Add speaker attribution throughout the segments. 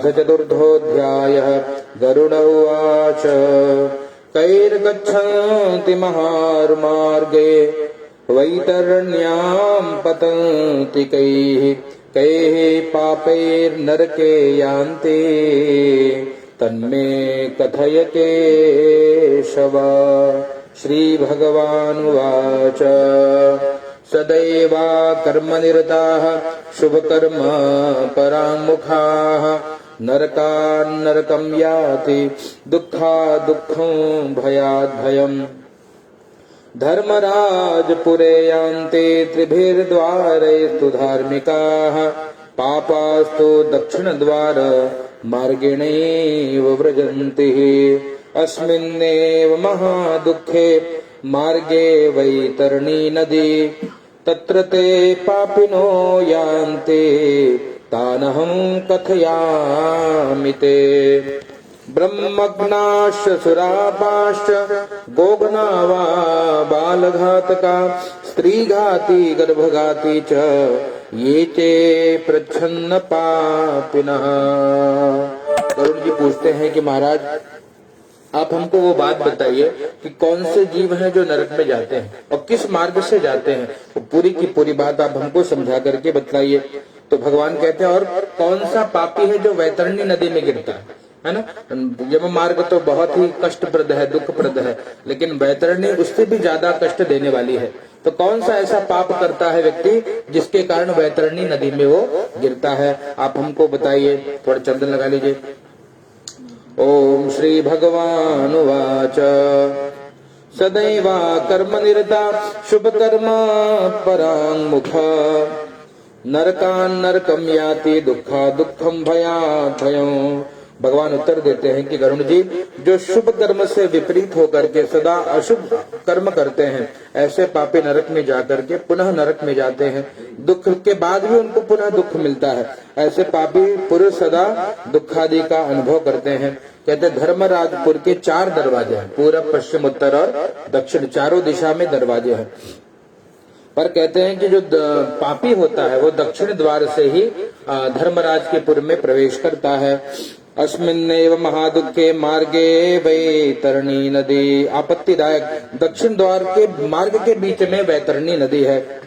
Speaker 1: अथ चतुर्थोऽध्यायः। गरुड उवाच कैर्गच्छन्ति महार्मार्गे वैतरण्यां पतन्ति कैः कैः पापैर्नरके यान्ति तन्मे कथय केशव। श्रीभगवानुवाच सदैवा कर्मनिरताः शुभकर्म पराङ्मुखाः नरकान्नरकं याति दुःखादुःखं भयाद्भयम्। धर्मराजपुरे यान्ति त्रिभिर्द्वारैस्तु धार्मिकाः पापास्तु दक्षिणद्वार मार्गेणैव व्रजन्ति। अस्मिन्नेव महादुःखे मार्गे वैतरणी नदी तत्र ते पापिनो यान्ति तानहं कथयामि ते। ब्रह्मज्ञाश्च सुरापाश्च गोगनावा बालघातका स्त्रीघाती गर्भघाती च ये चे प्रच्छन्न पापिनः। गरुड़ जी पूछते हैं कि महाराज आप हमको वो बात बताइए कि कौन से जीव हैं जो नरक में जाते हैं और किस मार्ग से जाते हैं, वो पूरी की पूरी बात आप हमको समझा करके बताइए। तो भगवान कहते हैं और कौन सा पापी है जो वैतरणी नदी में गिरता है ना। यम मार्ग तो बहुत ही कष्टप्रद है, दुखप्रद है, लेकिन वैतरणी उससे भी ज्यादा कष्ट देने वाली है। तो कौन सा ऐसा पाप करता है व्यक्ति जिसके कारण वैतरणी नदी में वो गिरता है, आप हमको बताइए। थोड़ा चंदन लगा लीजिए। ओम श्री भगवानुवाच सदैवा कर्मनिरता शुभकर्म पराङ्मुखा नरकान्नरकं याति दुःखादुःखं भयाद्भयम्। भगवान उत्तर देते हैं कि गरुड़ जी जो शुभ कर्म से विपरीत होकर के सदा अशुभ कर्म करते हैं ऐसे पापी नरक में जाकर के पुनः नरक में जाते हैं। दुख के बाद भी उनको पुनः दुख मिलता है। ऐसे पापी पुरुष सदा दुखादि का अनुभव करते हैं। कहते धर्मराजपुर के 4 दरवाजे हैं, पूरब पश्चिम उत्तर और दक्षिण, चारों दिशा में दरवाजे हैं। पर कहते हैं कि जो पापी होता है वो दक्षिण द्वार से ही धर्मराज के पुर में प्रवेश करता है। अस्मिन्नेव महादुःखे मार्गे वैतरणी नदी। आपत्तिदायक दक्षिण द्वार के मार्ग के बीच में वैतरणी नदी है,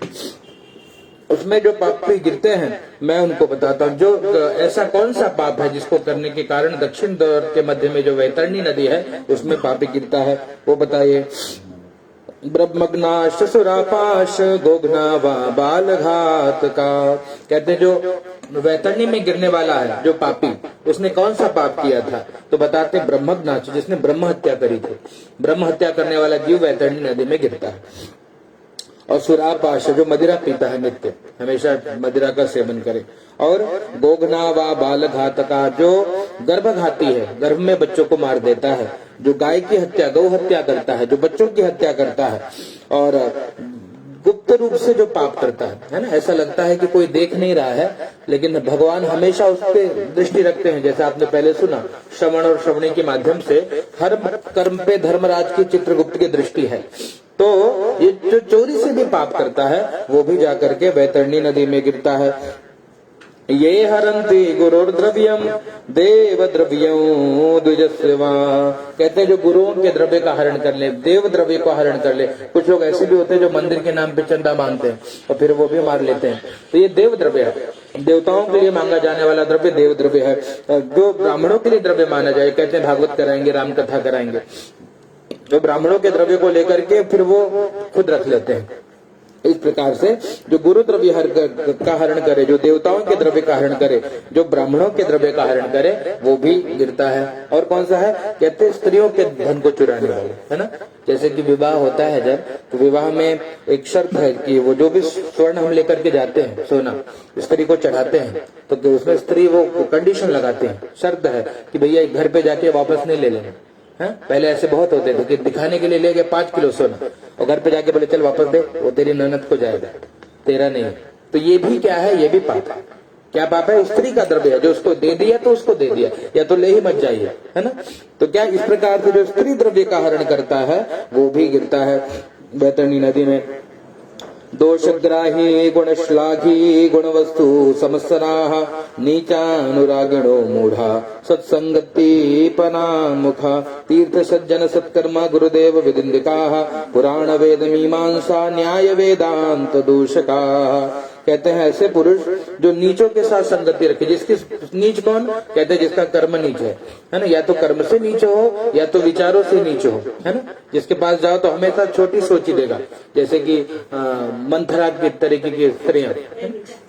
Speaker 1: उसमें जो पापी गिरते हैं मैं उनको बताता हूँ। जो ऐसा कौन सा पाप है जिसको करने के कारण दक्षिण द्वार के मध्य में जो वैतरणी नदी है उसमें पापी गिरता है, वो बताइए। ब्रह्मज्ञाश्च सुरापाश गोघ्नावा बालघातका। कहते जो वैतरणी में गिरने वाला है जो पापी, उसने कौन सा पाप किया था, तो बताते ब्रह्मज्ञाच जिसने ब्रह्म हत्या करी थी। ब्रह्म हत्या करने वाला जीव वैतरणी नदी में गिरता है। और सुरापाश जो मदिरा पीता है नित्य, हमेशा मदिरा का सेवन करे। और गोघ्नावा बालघातका जो गर्भघाती है, गर्भ में बच्चों को मार देता है, जो गाय की हत्या गौ हत्या करता है, जो बच्चों की हत्या करता है और गुप्त रूप से जो पाप करता है ना। ऐसा लगता है कि कोई देख नहीं रहा है, लेकिन भगवान हमेशा उस पर दृष्टि रखते हैं। जैसे आपने पहले सुना, श्रवण और श्रवणी के माध्यम से हर कर्म पे धर्मराज की चित्रगुप्त की दृष्टि है। तो ये जो चोरी से भी पाप करता है वो भी जाकर के वैतरणी नदी में गिरता है। ये हरन्ति गुरुर्द्रव्यम देव द्रव्यम द्विजस्वा। कहते हैं जो गुरुओं के द्रव्य का हरण कर ले, देव द्रव्य को हरण कर ले। कुछ लोग ऐसे भी होते हैं जो मंदिर के नाम पे चंदा मांगते हैं और फिर वो भी मार लेते हैं। तो ये देव द्रव्य है, देवताओं के लिए मांगा जाने वाला द्रव्य देव द्रव्य है। जो ब्राह्मणों के लिए द्रव्य माना जाए, कहते हैं भागवत कराएंगे, राम कथा कराएंगे, जो ब्राह्मणों के द्रव्य को लेकर के फिर वो खुद रख लेते हैं। इस प्रकार से जो गुरु द्रव्य का हरण करे, जो देवताओं के द्रव्य का हरण करे, जो ब्राह्मणों के द्रव्य का हरण करे, वो भी गिरता है। और कौन सा है, कहते हैं स्त्रियों के धन को चुराने वाले, है ना। जैसे कि विवाह होता है जब, तो विवाह में एक शर्त है कि वो जो भी स्वर्ण हम लेकर के जाते हैं, सोना स्त्री को चढ़ाते हैं, तो उसमें स्त्री वो कंडीशन लगाते हैं, शर्त है कि भैया घर पे जाके वापस नहीं ले लेना है। पहले ऐसे बहुत होते थे कि दिखाने के लिए ले गए 5 किलो सोना और घर पे जाके बोले चल वापस दे, वो तेरी ननद को जाएगा, तेरा नहीं। तो ये भी क्या है, ये भी पाप है। क्या पाप है, स्त्री का द्रव्य है, जो उसको दे दिया तो उसको दे दिया, या तो ले ही मत जाइए, है ना। तो क्या इस प्रकार से जो स्त्री द्रव्य का हरण करता है वो भी गिरता है वैतरणी नदी में। दोषग्राही गुणश्लाघी गुणवस्तु समस्सराः नीचानुरागिणो मूढ़ा सत्संगतिपना मुखा तीर्थ सज्जन सत्कर्मा गुरुदेव विदिंदिकाः पुराण वेद मीमांसा न्याय वेदांत दूषकाः। कहते हैं ऐसे पुरुष जो नीचों के साथ संगति रखे। जिसकी नीच कौन? कहते हैं जिसका कर्म नीच है ना, या तो कर्म से नीच हो या तो विचारों से नीच हो, है ना। जिसके पास जाओ तो हमेशा छोटी सोच ही देगा, जैसे कि मंथरा की तरीके की स्त्रियां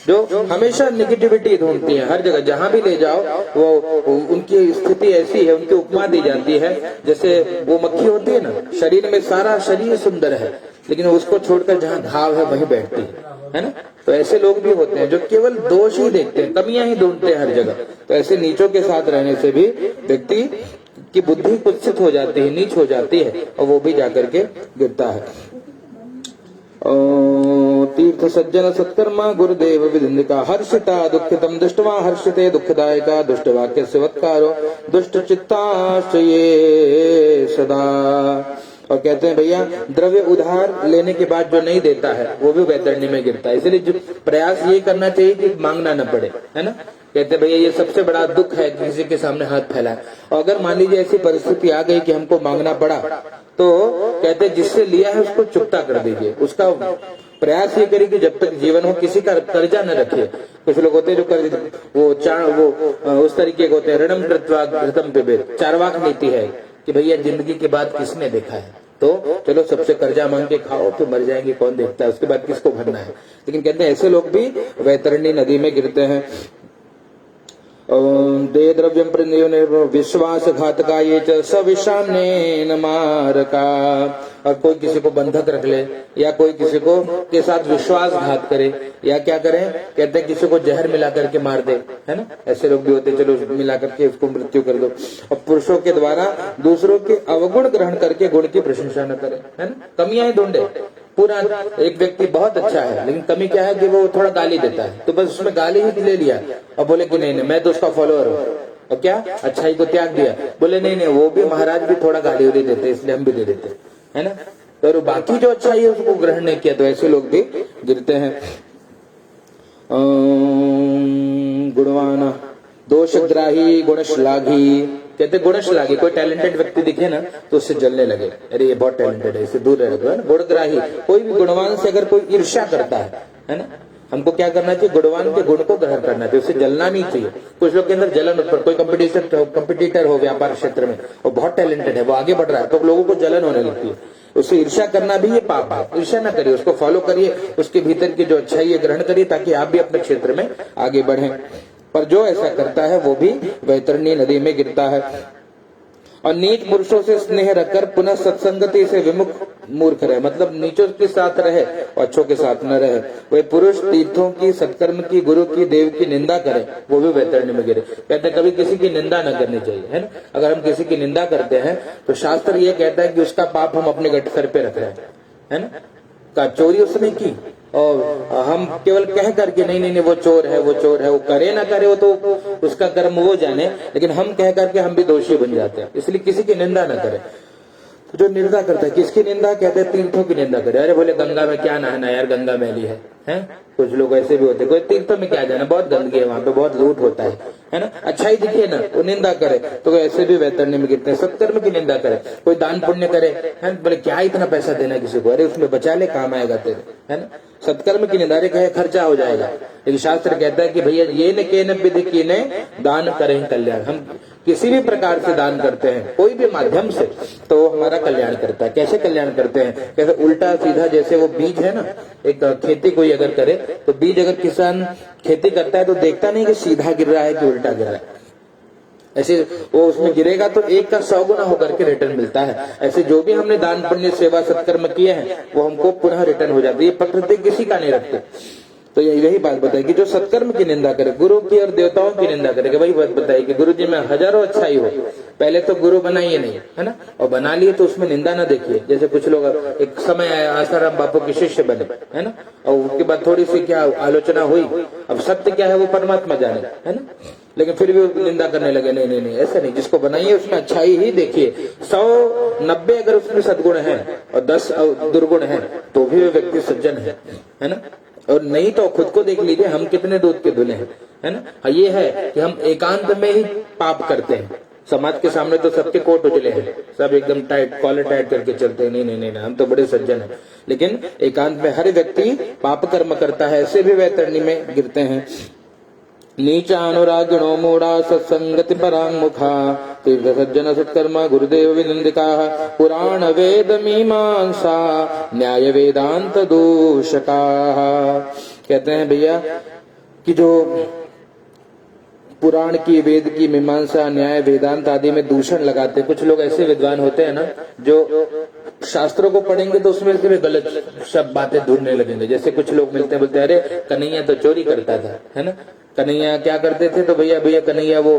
Speaker 1: जो हमेशा नेगेटिविटी ढूंढती हैं हर जगह, जहां भी ले जाओ वो उनकी स्थिति ऐसी है, उनकी उपमा दी जाती है जैसे वो मक्खी होती है ना, शरीर में सारा शरीर सुंदर है लेकिन उसको छोड़कर जहाँ घाव है वहीं बैठती है ना। तो ऐसे लोग भी होते हैं जो केवल दोष ही देखते हैं, कमियां ही ढूंढते हैं हर जगह। तो ऐसे नीचों के साथ रहने से भी व्यक्ति की बुद्धि कुत्सित हो जाती है, नीच हो जाती है और वो भी जाकर के गिरता है। तीर्थ सज्जन सत्कर्मा गुरुदेव विदिंदिका हर्षिता दुखितम दृष्ट्वा हर्षिते दुखदायका दुष्ट वाक्य सेवत्कारो दुष्ट चित्ताश्रये सदा। और कहते हैं भैया द्रव्य उधार लेने के बाद जो नहीं देता है वो भी वैतरणी में गिरता है। इसलिए जो प्रयास ये करना चाहिए कि मांगना न पड़े, है ना। कहते हैं भैया ये सबसे बड़ा दुख है किसी के सामने हाथ फैलाए। और अगर मान लीजिए ऐसी परिस्थिति आ गई कि हमको मांगना पड़ा तो कहते हैं जिससे लिया है उसको चुकता कर दीजिए। उसका प्रयास ये करिए कि जब तक जीवन हो किसी का कर्जा न रखिए। कुछ लोग होते हैं जो कर्ज वो उस तरीके के होते हैं, ऋणम कृत्वा घृतम पिबेत, चारवाक नीति है कि भैया जिंदगी के बाद किसने देखा है, तो चलो सबसे कर्जा मांग के खाओ फिर मर जाएंगे, कौन देखता है, उसके बाद किसको भरना है। लेकिन कहते हैं ऐसे लोग भी वैतरणी नदी में गिरते हैं। दे द्रव्यम विश्वासघातका ये च सविषाम्येन मारका। और कोई किसी को बंधक रख ले या कोई किसी को के साथ विश्वासघात करे या क्या करे, कहते हैं किसी को जहर मिला करके मार दे, है ना। ऐसे लोग भी होते हैं, चलो मिला करके उसको मृत्यु कर दो। और पुरुषों के द्वारा दूसरों के अवगुण ग्रहण करके गुण की प्रशंसा न करे, है ना। कमियां ही ढूंढे। पूरा एक व्यक्ति बहुत अच्छा है लेकिन कमी क्या है कि वो थोड़ा गाली देता है, तो बस उसमें गाली ही ले लिया और बोले कि नहीं मैं तो उसका फॉलोअर हूँ, और क्या अच्छाई को त्याग दिया। बोले नहीं वो भी महाराज भी थोड़ा गाली उली देते इसलिए हम भी दे देते, है ना। तो बाकी जो अच्छाई है उसको ग्रहण नहीं किया, तो ऐसे लोग भी गिरते हैं। गुणवान दोषग्राही गुणश्लाघी। कहते गुणश्लाघी, कोई टैलेंटेड व्यक्ति दिखे ना तो उससे जलने लगे, अरे ये बहुत टैलेंटेड है, इससे दूर रहेगा। गुणग्राही, कोई भी गुणवान से अगर कोई ईर्ष्या करता है ना, हमको क्या करना चाहिए, गुणवान के गुण को ग्रहण करना चाहिए, उससे जलना नहीं चाहिए। कुछ लोग के अंदर जलन उत्पन्न, कोई कंपटीटर हो व्यापार क्षेत्र में, वो बहुत टैलेंटेड है, वो आगे बढ़ रहा है, तो लोगों को जलन होने लगती है। उससे ईर्ष्या करना भी ये पाप है। ईर्ष्या न करिए, उसको फॉलो करिए, उसके भीतर की जो अच्छाई है ग्रहण करिए ताकि आप भी अपने क्षेत्र में आगे बढ़ें। पर जो ऐसा करता है वो भी वैतरणी नदी में गिरता है। और नीच पुरुषों से स्नेह रखकर पुनः सत्संगति से विमुख मूर्ख रहे, मतलब नीचों के साथ रहे और अच्छों के साथ न रहे। वही पुरुष तीर्थों की, सत्कर्म की, गुरु की, देव की निंदा करे वो भी वैतरणी में गिरे। कहते हैं कभी किसी की निंदा न करनी चाहिए, है ना। अगर हम किसी की निंदा करते हैं तो शास्त्र ये कहता है कि उसका पाप हम अपने गट सर पे रख रहे हैं, है ना। का चोरी उसने की और हम केवल कह करके नहीं वो चोर है, वो चोर है, वो करे ना करे वो तो उसका कर्म वो जाने, लेकिन हम कह करके हम भी दोषी बन जाते हैं। इसलिए किसी की निंदा ना करे। तो जो निंदा करता है, किसकी निंदा, कहते हैं तीर्थों की निंदा करे। अरे बोले गंगा में क्या नहाना यार, गंगा मैली है। कुछ लोग ऐसे भी होते हैं, कोई तीर्थों में क्या जाना, बहुत गंदगी है वहां पे, बहुत लूट होता है ना। अच्छा ही दिखे ना वो निंदा करे, तो ऐसे भी वैतरणी में गिरते हैं। सत्कर्म की निंदा करे, कोई दान पुण्य करे, है बोले क्या इतना पैसा देना किसी को, अरे उसमें बचा ले काम आएगा तेरे, है ना। सत्कर्म की निंदा, अरे कहे खर्चा हो जाएगा, लेकिन शास्त्र कहता है कि भैया ये न के न विधि की ने दान करें कल्याण। हम किसी भी प्रकार से दान करते हैं कोई भी माध्यम से तो हमारा कल्याण करता है। कैसे कल्याण करते हैं, कैसे उल्टा सीधा, जैसे वो बीज है ना, एक खेती कोई अगर करे तो बीज अगर किसान खेती करता है तो देखता नहीं कि सीधा गिर रहा है कि उल्टा गिर रहा है, ऐसे वो उसमें गिरेगा तो एक का 100 गुना होकर के रिटर्न मिलता है। ऐसे जो भी हमने दान पुण्य सेवा सत्कर्म किए हैं वो हमको पुनः रिटर्न हो जाती है। प्रकृति किसी का नहीं रखते। तो यही बात बताई कि जो सत्कर्म की निंदा करे, गुरु की और देवताओं की निंदा करे, वही बात बताई कि गुरु जी में हजारों अच्छाई हो, पहले तो गुरु बनाइए नहीं, है ना, और बना लिए तो उसमें निंदा ना देखिए। जैसे कुछ लोग एक समय आया आसाराम बापू के शिष्य बने, है ना, और उसके बाद थोड़ी सी क्या आलोचना हुई, अब सत्य क्या है वो परमात्मा जाने, है ना। लेकिन फिर भी उसकी निंदा करने लगे। नहीं नहीं नहीं, ऐसा नहीं, जिसको बनाइए उसमें अच्छाई ही देखिए। 190 अगर उसमें सद्गुण है और 10 दुर्गुण है तो भी वो व्यक्ति सज्जन है ना। और नहीं तो खुद को देख लीजिए, हम कितने दूध के धुले हैं, है ना। ये है कि हम एकांत में ही पाप करते हैं। समाज के सामने तो सबके कोट उजले हैं, सब एकदम टाइट, कॉलर टाइट करके चलते हैं। नहीं नहीं नहीं, हम तो बड़े सज्जन हैं। लेकिन एकांत में हर व्यक्ति पाप कर्म करता है, ऐसे भी वैतरणी में गिरते हैं। नीचा अनुरागिणो मूढ़ा सत्संगति परांगमुखा तीर्थ सज्जन सत्कर्मा गुरुदेव विनंदिका पुराण वेद मीमांसा न्याय वेदांत दूषका। कहते हैं भैया कि जो पुराण की, वेद की, मीमांसा, न्याय, वेदांत आदि में दूषण लगाते। कुछ लोग ऐसे विद्वान होते हैं ना जो शास्त्रों को पढ़ेंगे तो उसमें से भी गलत सब बातें ढूंढने लगेंगे। जैसे कुछ लोग मिलते हैं, बोलते हैं अरे कन्हैया तो चोरी करता था, है ना। कन्हैया क्या करते थे, तो भैया कन्हैया वो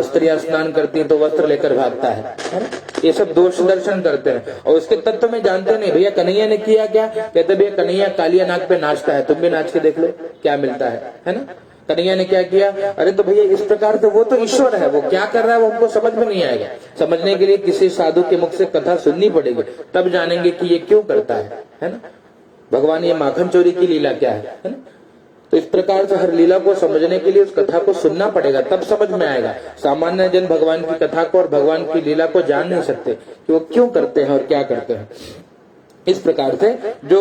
Speaker 1: स्त्रियां स्नान करती हैं तो वस्त्र लेकर भागता है ना। ये सब दोष दर्शन करते हैं और उसके तत्व में जानते नहीं। भैया कन्हैया ने किया क्या, कहते भैया कन्हैया कालिया नाग पे नाचता है, तुम भी नाच के देख लो क्या मिलता है ना। कन्हैया ने क्या किया, अरे तो भैया इस प्रकार तो वो तो ईश्वर है, वो क्या कर रहा है वो हमको समझ में नहीं आएगा। समझने के लिए किसी साधु के मुख से कथा सुननी पड़ेगी, तब जानेंगे कि ये क्यों करता है ना। भगवान ये माखन चोरी की लीला क्या है ना। तो इस प्रकार से हर लीला को समझने के लिए उस कथा को सुनना पड़ेगा, तब समझ में आएगा। सामान्य जन भगवान की कथा को और भगवान की लीला को जान नहीं सकते कि वो क्यों करते हैं और क्या करते हैं। इस प्रकार से जो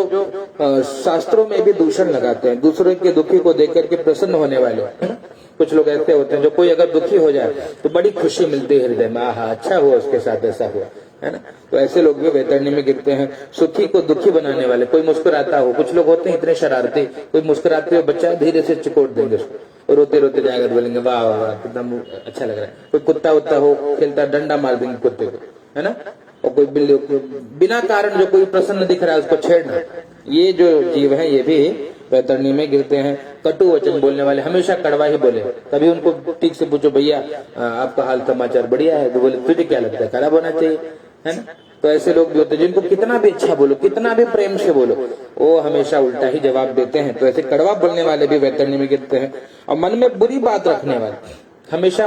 Speaker 1: शास्त्रों में भी दूषण लगाते हैं, दूसरों के दुखी को देख करके प्रसन्न होने वाले, है ना। कुछ लोग ऐसे होते हैं जो कोई अगर दुखी हो जाए तो बड़ी खुशी मिलती है हृदय में, आहा अच्छा हुआ उसके साथ ऐसा हुआ, है ना। तो ऐसे लोग भी वैतरणी में गिरते हैं। सुखी को दुखी बनाने वाले, कोई मुस्कुराता हो, कुछ लोग होते हैं इतने शरारती, कोई मुस्कुराते हो बच्चा धीरे से चिकोट देंगे उसको और रोते रोते जाकर बोलेंगे वाह वाह वाह कितना अच्छा लग रहा है। कोई कुत्ता उत्ता हो खेलता, डंडा मार देंगे कुत्ते को, है ना। और कोई बिल्ली बिना कारण जो कोई प्रसन्न दिख रहा है उसको छेड़ना। ये जो जीव है ये भी वैतरणी में गिरते हैं। कटु वचन बोलने वाले, हमेशा कड़वा ही बोले। कभी उनको ठीक से पूछो भैया आपका हाल समाचार बढ़िया है, तो बोले तुझे क्या लगता है खराब होना चाहिए, है ना। तो ऐसे लोग भी होते हैं जिनको कितना भी अच्छा बोलो, कितना भी प्रेम से बोलो, वो हमेशा उल्टा ही जवाब देते हैं। तो ऐसे कड़वा बोलने वाले भी वैतरणी में गिरते हैं। और मन में बुरी बात रखने वाले, हमेशा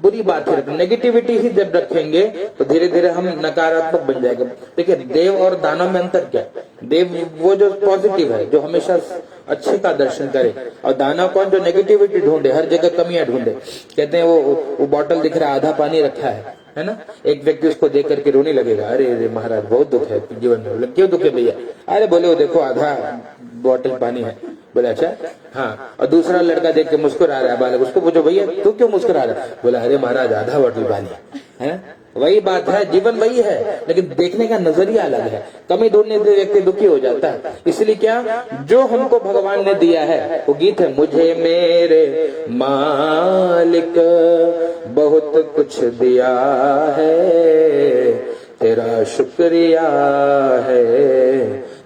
Speaker 1: बुरी बात ही रखें, नेगेटिविटी ही जब रखेंगे तो धीरे धीरे हम नकारात्मक बन जाएगा। देखिए देव और दानव में अंतर क्या, देव वो जो पॉजिटिव है, जो हमेशा अच्छे का दर्शन करे, और दानव कौन, जो नेगेटिविटी ढूंढे, हर जगह कमियां ढूंढे। कहते हैं वो बॉटल दिख रहा है आधा पानी रखा है ना। एक व्यक्ति उसको देख करके रोने लगेगा, अरे अरे महाराज बहुत दुख है जीवन में। बोले क्यों दुख है भैया, अरे बोले वो देखो आधा बॉटल पानी है। बोले अच्छा हाँ। और दूसरा लड़का देख के मुस्कुरा रहा है, बालक, उसको पूछो भैया तू क्यों मुस्कुरा रहा है, बोला अरे महाराज आधा बॉटल पानी है। वही बात है, जीवन वही है, लेकिन देखने का नजरिया अलग है। कमी ढूंढने से व्यक्ति दुखी हो जाता है। इसलिए क्या, जो हमको भगवान ने दिया है वो गीत है, मुझे मेरे मालिक बहुत कुछ दिया है, तेरा शुक्रिया है,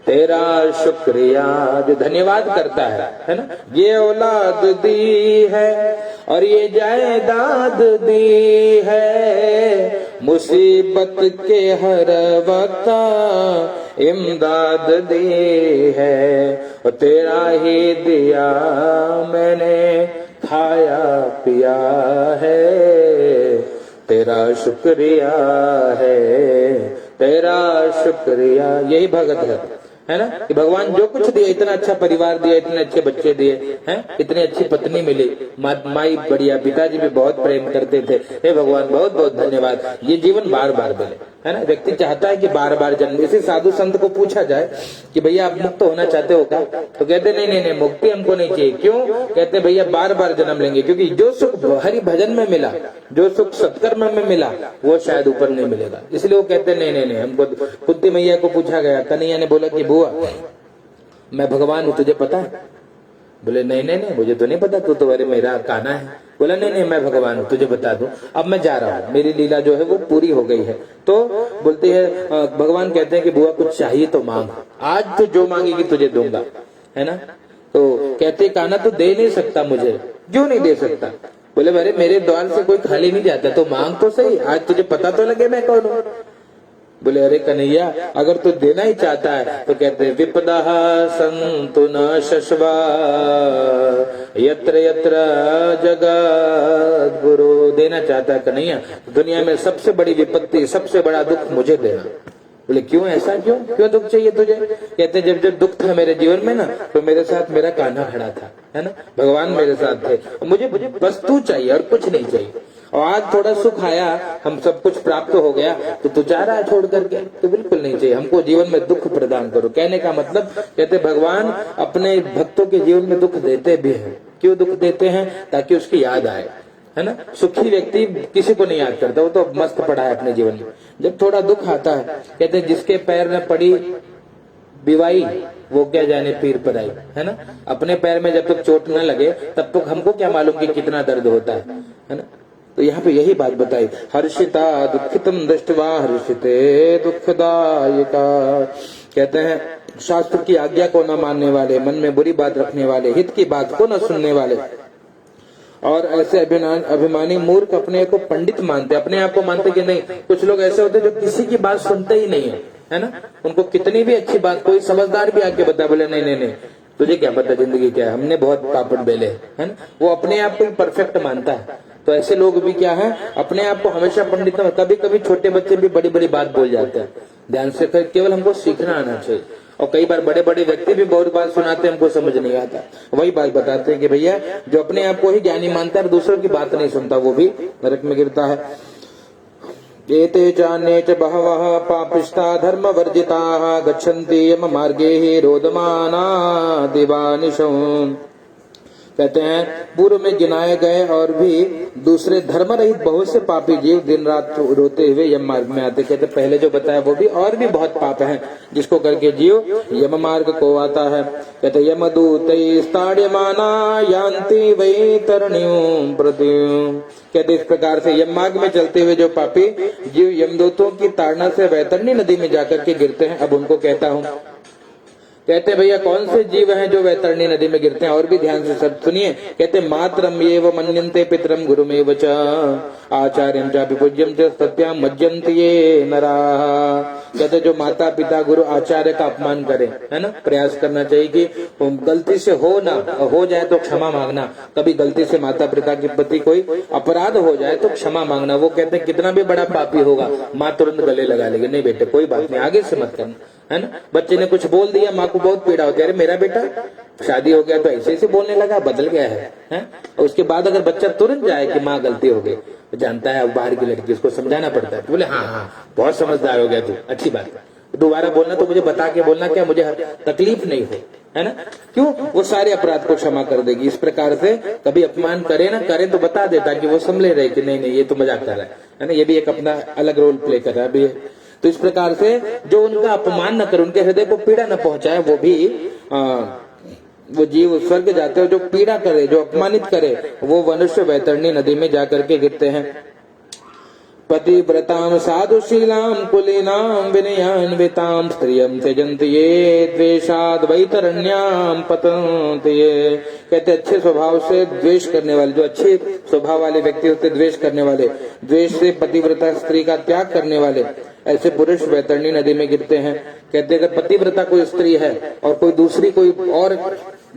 Speaker 1: तेरा शुक्रिया। जो धन्यवाद करता है ना। ये औलाद दी है और ये जायदाद दी है, मुसीबत के हर वक्त इमदाद दी है, और तेरा ही दिया मैंने खाया पिया है, तेरा शुक्रिया है, तेरा शुक्रिया। यही भगत है ना, कि भगवान जो कुछ दिया, इतना अच्छा परिवार दिया, इतने अच्छे बच्चे दिए हैं, इतनी अच्छी पत्नी मिली, माई बढ़िया, पिताजी भी बहुत प्रेम करते थे, हे भगवान बहुत बहुत धन्यवाद। ये जीवन बार बार मिले, है ना। व्यक्ति चाहता है कि बार बार जन्म। इसी साधु संत को पूछा जाए कि भैया आप मुक्त होना चाहते हो क्या, तो कहते नहीं नहीं नहीं मुक्ति हमको नहीं चाहिए। क्यों, कहते भैया बार बार जन्म लेंगे, क्योंकि जो सुख हरि भजन में मिला, जो सुख सत्कर्म में मिला, वो शायद ऊपर नहीं मिलेगा। इसलिए वो कहते नहीं नहीं नहीं हमको। कुंती मैया को पूछा गया, कन्हैया ने बोला कि बुआ मैं भगवान हूँ तुझे पता है, बोले नहीं नहीं नहीं मुझे तो नहीं पता, तू तो अरे मेरा काना है। बोला नहीं नहीं मैं भगवान हूँ तुझे बता दूं, अब मैं जा रहा हूँ, मेरी लीला जो है वो पूरी हो गई है। तो बोलती है भगवान कहते हैं कि बुआ कुछ चाहिए तो मांग, आज तो जो मांगेगी तुझे दूंगा, है ना। तो कहते काना तो दे नहीं सकता मुझे, क्यों नहीं दे सकता, बोले अरे मेरे द्वार से कोई खाली नहीं जाता, तो मांग तो सही, आज तुझे पता तो लगे मैं कौन हूँ। बोले अरे कन्हैया अगर तू देना ही चाहता है तो कहते विपदा संतु न शश्वा यत्र यत्र जगत गुरु। देना चाहता है कन्हैया दुनिया में सबसे बड़ी विपत्ति सबसे बड़ा दुख मुझे देना। बोले क्यों, ऐसा क्यों, क्यों दुख चाहिए तुझे? कहते जब जब दुख था मेरे जीवन में ना तो मेरे साथ मेरा कान्हा खड़ा था, है ना, भगवान मेरे साथ थे, मुझे बस तू चाहिए और कुछ नहीं चाहिए। और आज थोड़ा सुख आया, हम सब कुछ प्राप्त हो गया तो तू जा रहा है छोड़ करके, तो बिल्कुल नहीं चाहिए, हमको जीवन में दुख प्रदान करो। कहने का मतलब कहते भगवान अपने भक्तों के जीवन में दुख देते भी हैं। क्यों दुख देते हैं? ताकि उसकी याद आए, है ना। सुखी व्यक्ति किसी को नहीं याद करता, वो तो मस्त पड़ा है अपने जीवन में। जब थोड़ा दुख आता है कहते जिसके पैर में पड़ी बिवाई वो क्या जाने पीर पर आई, है ना। अपने पैर में जब तक चोट न लगे तब तक हमको क्या मालूम कि कितना दर्द होता है ना। तो यहाँ पे यही बात बताई, हर्षिता दुखितम दृष्टवा हर्षिते दुखदायिका। कहते हैं शास्त्र की आज्ञा को न मानने वाले, मन में बुरी बात रखने वाले, हित की बात को न सुनने वाले और ऐसे अभिमानी मूर्ख अपने को पंडित मानते, अपने आप को मानते कि नहीं। कुछ लोग ऐसे होते जो किसी की बात सुनते ही नहीं है ना। उनको कितनी भी अच्छी बात कोई समझदार भी आके बता, बोले नहीं नहीं नहीं तुझे क्या पता जिंदगी क्या है, हमने बहुत पापड़ बेले, है ना। वो अपने आप को परफेक्ट मानता है। तो ऐसे लोग भी क्या है, अपने आप को हमेशा पंडित, कभी कभी छोटे बच्चे भी बड़ी बड़ी बात बोल जाते हैं। ध्यान से केवल हमको सीखना आना चाहिए। और कई बार बड़े बड़े व्यक्ति भी बहुत बात सुनाते हैं, हमको समझ नहीं आता। वही बात बताते हैं कि भैया जो अपने आप को ही ज्ञानी मानता है दूसरों की बात नहीं सुनता वो भी नरक में गिरता है। एते चान्ये च बहवः पापिष्ठा धर्म वर्जिताः गच्छन्ति यम मार्गे हि रोदमाना दिवानिशो। कहते हैं पूर्व में गिनाए गए और भी दूसरे धर्म रहित बहुत से पापी जीव दिन रात रोते हुए यम मार्ग में आते। कहते पहले जो बताया वो भी और भी बहुत पाप हैं जिसको करके जीव यम मार्ग को आता है। कहते यमदूतैस्ताड्यमाना यान्ति वैतरण्यं प्रत्युं। कहते इस प्रकार से यम मार्ग में चलते हुए जो पापी जीव यमदूतों की ताड़ना से वैतरणी नदी में जाकर के गिरते हैं। अब उनको कहता हूँ, कहते भैया कौन से जीव हैं जो वैतरणी नदी में गिरते हैं? और भी ध्यान से सब सुनिए। कहते मातरम एव मन्यन्ते पितरम गुरुमेव च आचार्यं च पूज्यं च सत्यां मज्जन्ति ये नराः। कहते जो माता पिता गुरु आचार्य का अपमान करे, है ना, प्रयास करना चाहिए कि गलती से हो ना हो जाए तो क्षमा मांगना। कभी गलती से माता पिता के प्रति कोई अपराध हो जाए तो क्षमा मांगना। वो कहते हैं कितना भी बड़ा पापी होगा माँ तुरंत गले लगा लेगी, नहीं बेटे कोई बात नहीं आगे से मत करना, है ना। बच्चे ने कुछ बोल दिया, माँ को बहुत पीड़ा होती है, अरे मेरा बेटा शादी हो गया तो ऐसे ऐसे बोलने लगा, बदल गया है? और उसके बाद अगर बच्चा तुरंत जाए कि माँ गलती हो गई, तो जानता है अब बाहर की लड़की, उसको समझाना पड़ता है। तो बोले हाँ बहुत समझदार हो गया तू, अच्छी बात है, दोबारा बोलना तो मुझे बता के बोलना, क्या मुझे तकलीफ नहीं हो, है ना। क्यों? वो सारे अपराध को क्षमा कर देगी। इस प्रकार से कभी अपमान करे ना करे तो बता दे ताकि वो समझे रहे कि नहीं नहीं ये तो मजाक कर रहा है ना। ये भी एक अपना अलग रोल प्ले कर रहा है अभी। तो इस प्रकार से जो उनका अपमान न करे, उनके हृदय को पीड़ा न पहुंचाए, वो भी वो जीव स्वर्ग जाते हैं। जो पीड़ा करे, जो अपमानित करे, वो मनुष्य वैतरणी नदी में जाकर के गिरते हैं। पतिव्रतां साधुशीलां कुलीनां विनयान्वितां स्त्रियं त्यजन्ति ये द्वेषाद् वैतरण्यां पतन्ति ये। कहते अच्छे स्वभाव से द्वेष करने वाले, जो अच्छे स्वभाव वाले व्यक्ति होते द्वेष करने वाले, द्वेष से पतिव्रता स्त्री का त्याग करने वाले, ऐसे पुरुष वैतरणी नदी में गिरते हैं। कहते अगर पतिव्रता कोई स्त्री है और कोई दूसरी कोई और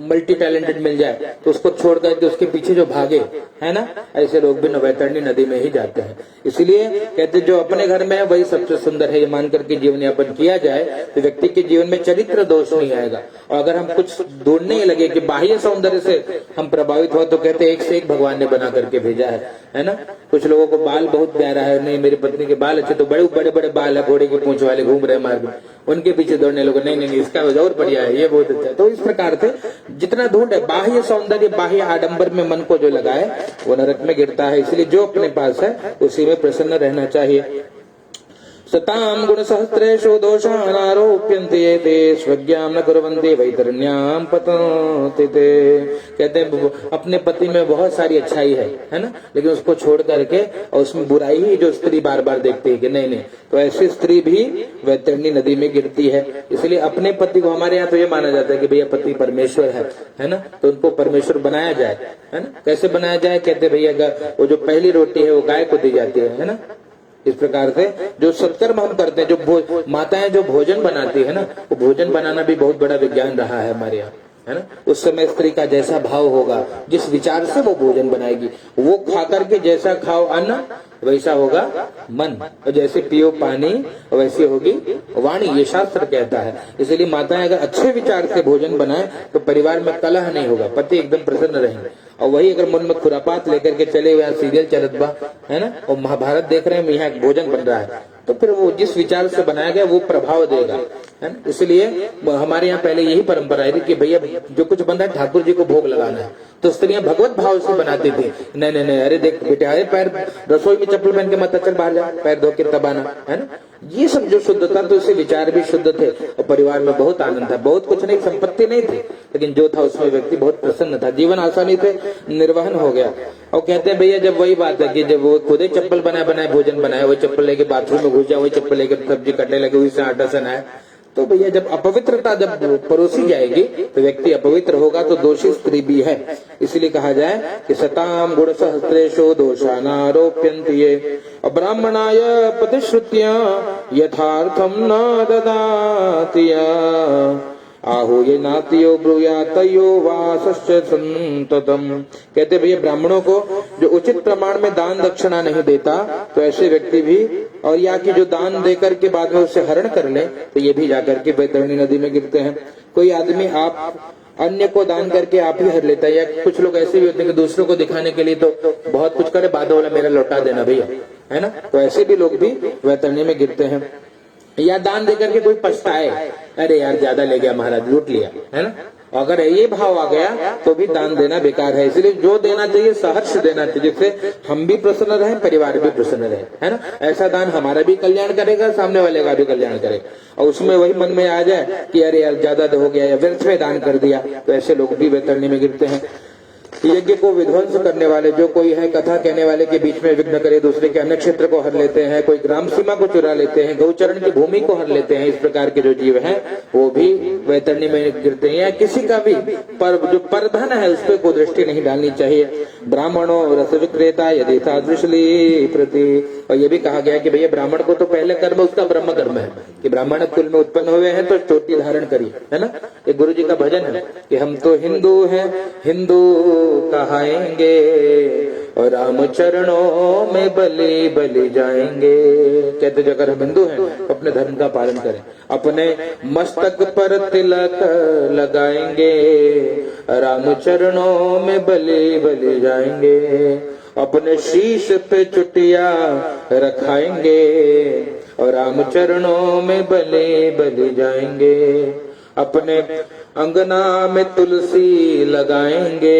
Speaker 1: मल्टी टैलेंटेड मिल जाए तो उसको छोड़ करके उसके पीछे जो भागे, है ना, ऐसे लोग भी वैतरणी नदी में ही जाते हैं। इसलिए कहते जो अपने घर में है वही सबसे सुंदर है, ये मान करके जीवन यापन किया जाए तो व्यक्ति के जीवन में चरित्र दोष नहीं आएगा। और अगर हम कुछ ढूंढने लगे कि बाह्य सौंदर्य से हम प्रभावित हो तो कहते एक से एक भगवान ने बना करके भेजा है ना। कुछ लोगों को बाल बहुत प्यारा है, नहीं मेरी पत्नी के बाल अच्छे, तो बड़े बड़े बड़े बाल है, घोड़े की पूंछ वाले घूम रहे मार्ग में, उनके पीछे दौड़ने लोग, नहीं नहीं इसका और बढ़िया है, ये बहुत अच्छा है। तो इस प्रकार से जितना ढूंढ है बाह्य सौंदर्य बाह्य आडंबर में मन को जो लगाए वो नरक में गिरता है। इसलिए जो अपने पास है उसी में प्रसन्न रहना चाहिए। सताम गुण सहस्रेषु दोषान् आरोप्यन्ते ये ते स्वज्ञां न कुर्वन्ति वैतरण्यां पतन्ति ते। कहते हैं अपने पति में बहुत सारी अच्छाई है ना, लेकिन उसको छोड़ करके और उसमें बुराई ही जो स्त्री बार बार देखती है कि नहीं नहीं, तो ऐसी स्त्री भी वैतरणी नदी में गिरती है। इसलिए अपने पति को, हमारे यहाँ तो ये माना जाता है कि भैया पति परमेश्वर है ना, तो उनको परमेश्वर बनाया जाए, है ना। कैसे बनाया जाए? कहते भैया वो जो पहली रोटी है वो गाय को दी जाती है ना, इस प्रकार से जो सत्कर्म हम करते हैं, जो माताएं जो भोजन बनाती है ना, वो भोजन बनाना भी बहुत बड़ा विज्ञान रहा है हमारे यहाँ, है ना। उस समय स्त्री का जैसा भाव होगा, जिस विचार से वो भोजन बनाएगी, वो खा करके जैसा खाओ अन्न वैसा होगा मन, और जैसे पियो पानी वैसी होगी वाणी, ये शास्त्र कहता है। इसलिए माताएं अगर अच्छे विचार से भोजन बनाए तो परिवार में कलह नहीं होगा, पति एकदम प्रसन्न रहेंगे। और वही अगर मन में खुरापात लेकर के चले हुए सीरियल चलत बा, है ना, और महाभारत देख रहे हैं, यहाँ भोजन बन रहा है, तो फिर वो जिस विचार से बनाया गया वो प्रभाव देगा, है ना। इसलिए हमारे यहाँ पहले यही परंपरा है कि भैया जो कुछ बन रहा है ठाकुर जी को भोग लगाना है, तो स्त्रियां भगवत भाव से बनाती थी। नहीं नहीं नहीं, अरे देख बेटे, अरे पैर रसोई में चप्पल पहन के मत चल बाहर जा, पैर धो के तब आना, है ना। ये सब जो शुद्धता, तो इससे विचार भी शुद्ध थे और परिवार में बहुत आनंद था। बहुत कुछ नहीं, संपत्ति नहीं थी, लेकिन जो था उसमें व्यक्ति बहुत प्रसन्न था, जीवन आसानी से निर्वहन हो गया। और कहते हैं भैया जब वही बात है कि जब वो खुद ही चप्पल बनाए भोजन बनाए, वही चप्पल लेके बाथरूम में घुस जाए, वही चप्पल लेके सब्जी कटने लगे, वही से आटा सनाए, तो भैया जब अपवित्रता जब परोसी जाएगी तो व्यक्ति अपवित्र होगा, तो दोषी स्त्री भी है। इसलिए कहा जाए कि सताम गुण सहस्रेशो दोषानारोप्यन्ति ये ब्राह्मणाय प्रतिश्रुत्या यथार्थम न ददातिया आहु ये नातियो ब्रूयातयो वासश्च संततम। कहते भैया ब्राह्मणों को जो उचित प्रमाण में दान दक्षिणा नहीं देता, तो ऐसे व्यक्ति भी, और या कि जो दान देकर के बाद में उससे हरण कर ले, तो ये भी जाकर के वैतरणी नदी में गिरते हैं। कोई आदमी आप अन्य को दान करके आप ही हर लेता है, या कुछ लोग ऐसे भी होते हैं कि दूसरों को दिखाने के लिए तो बहुत कुछ करे, बाद वाला मेरा लौटा देना भैया, है ना। तो ऐसे भी लोग भी वैतरणी में गिरते हैं। या दान देकर के कोई पछताए, अरे यार ज्यादा ले गया महाराज, लूट लिया, है ना। अगर ये भाव आ गया तो भी दान देना बेकार है। इसलिए जो देना चाहिए सहर्ष देना चाहिए, जिससे हम भी प्रसन्न रहे, परिवार भी प्रसन्न रहे, है ना। ऐसा दान हमारा भी कल्याण करेगा, सामने वाले का भी कल्याण करेगा। और उसमें वही मन में आ जाए कि अरे यार ज्यादा हो गया या व्यर्थ में दान कर दिया, तो ऐसे लोग भी वैतरणी में गिरते हैं। यज्ञ को विध्वंस करने वाले जो कोई है, कथा कहने वाले के बीच में विघ्न करे, दूसरे के अन्य क्षेत्र को हर लेते हैं, कोई ग्राम सीमा को चुरा लेते हैं, गौचरण की भूमि को हर लेते हैं, इस प्रकार के जो जीव हैं वो भी वैतरणी में गिरते हैं। या किसी का भी जो परधन है उस पर कोई दृष्टि नहीं डालनी चाहिए। ब्राह्मणों रस विक्रेता यदि सादृशली प्रति, और ये भी कहा गया कि भैया ब्राह्मण को तो पहले कर्म उसका ब्रह्म कर्म है, कि ब्राह्मण कुल में उत्पन्न हुए हैं तो चोटी धारण करिए, है ना। ये गुरु जी का भजन है कि हम तो हिंदू हैं, हिंदू कहाएंगे और राम चरणों में बलि बलि जाएंगे। कहते जो अगर हम हिंदू हैं तो अपने धर्म का पालन करें, अपने मस्तक पर तिलक लगाएंगे, राम चरणों में बलि बलि जाएंगे, अपने शीश पे चुटिया रखाएंगे और राम चरणों में बलि बलि जाएंगे, अपने अंगना में तुलसी लगाएंगे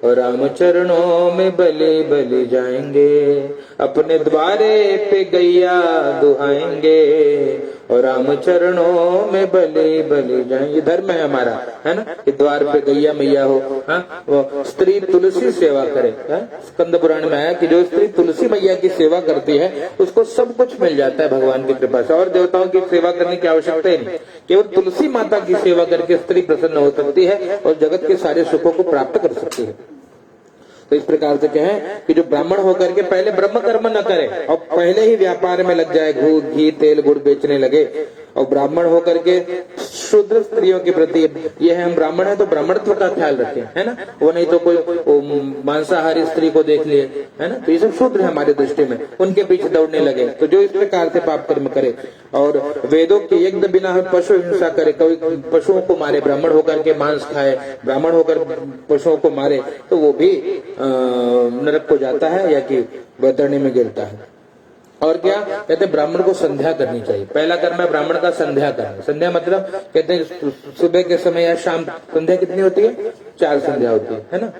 Speaker 1: और राम चरणों में बलि बलि जाएंगे, अपने द्वारे पे गैया दुहाएंगे और राम चरणों में बलि बलि जाएंगे। धर्म है हमारा, है ना, कि द्वार पे गैया मैया हो, हाँ, वो स्त्री तुलसी सेवा करे। स्कंद पुराण में आया कि जो स्त्री तुलसी मैया की सेवा करती है उसको सब कुछ मिल जाता है भगवान की कृपा से, और देवताओं की सेवा करने की आवश्यकता ही नहीं। केवल तुलसी माता की सेवा करके स्त्री प्रसन्न हो सकती है और जगत के सारे सुखों को प्राप्त कर सकती है। तो इस प्रकार से कहें कि जो ब्राह्मण होकर के पहले ब्रह्म कर्म न करे और पहले ही व्यापार में लग जाए, घी तेल गुड़ बेचने लगे, और ब्राह्मण होकर के शूद्र स्त्रियों के प्रति ये है हम ब्राह्मण है तो ब्राह्मणत्व का ख्याल रखें, है ना। वो नहीं तो कोई मांसाहारी स्त्री को देख लिए, है ना, तो ये सब शूद्र है हमारी दृष्टि में, उनके पीछे दौड़ने लगे। तो जो इस प्रकार से पाप कर्म करे और वेदों के यज्ञ बिना पशु हिंसा करे, कोई पशुओं को मारे, ब्राह्मण होकर के मांस खाए, ब्राह्मण होकर पशुओं को मारे, तो वो भी नरक को जाता है या कि वैतरणी में गिरता है। और क्या कहते हैं, ब्राह्मण को संध्या करनी चाहिए। पहला कर्म है ब्राह्मण का संध्या करना। संध्या मतलब कहते हैं सुबह के समय या शाम। संध्या कितनी होती है? 4 संध्या होती है ना।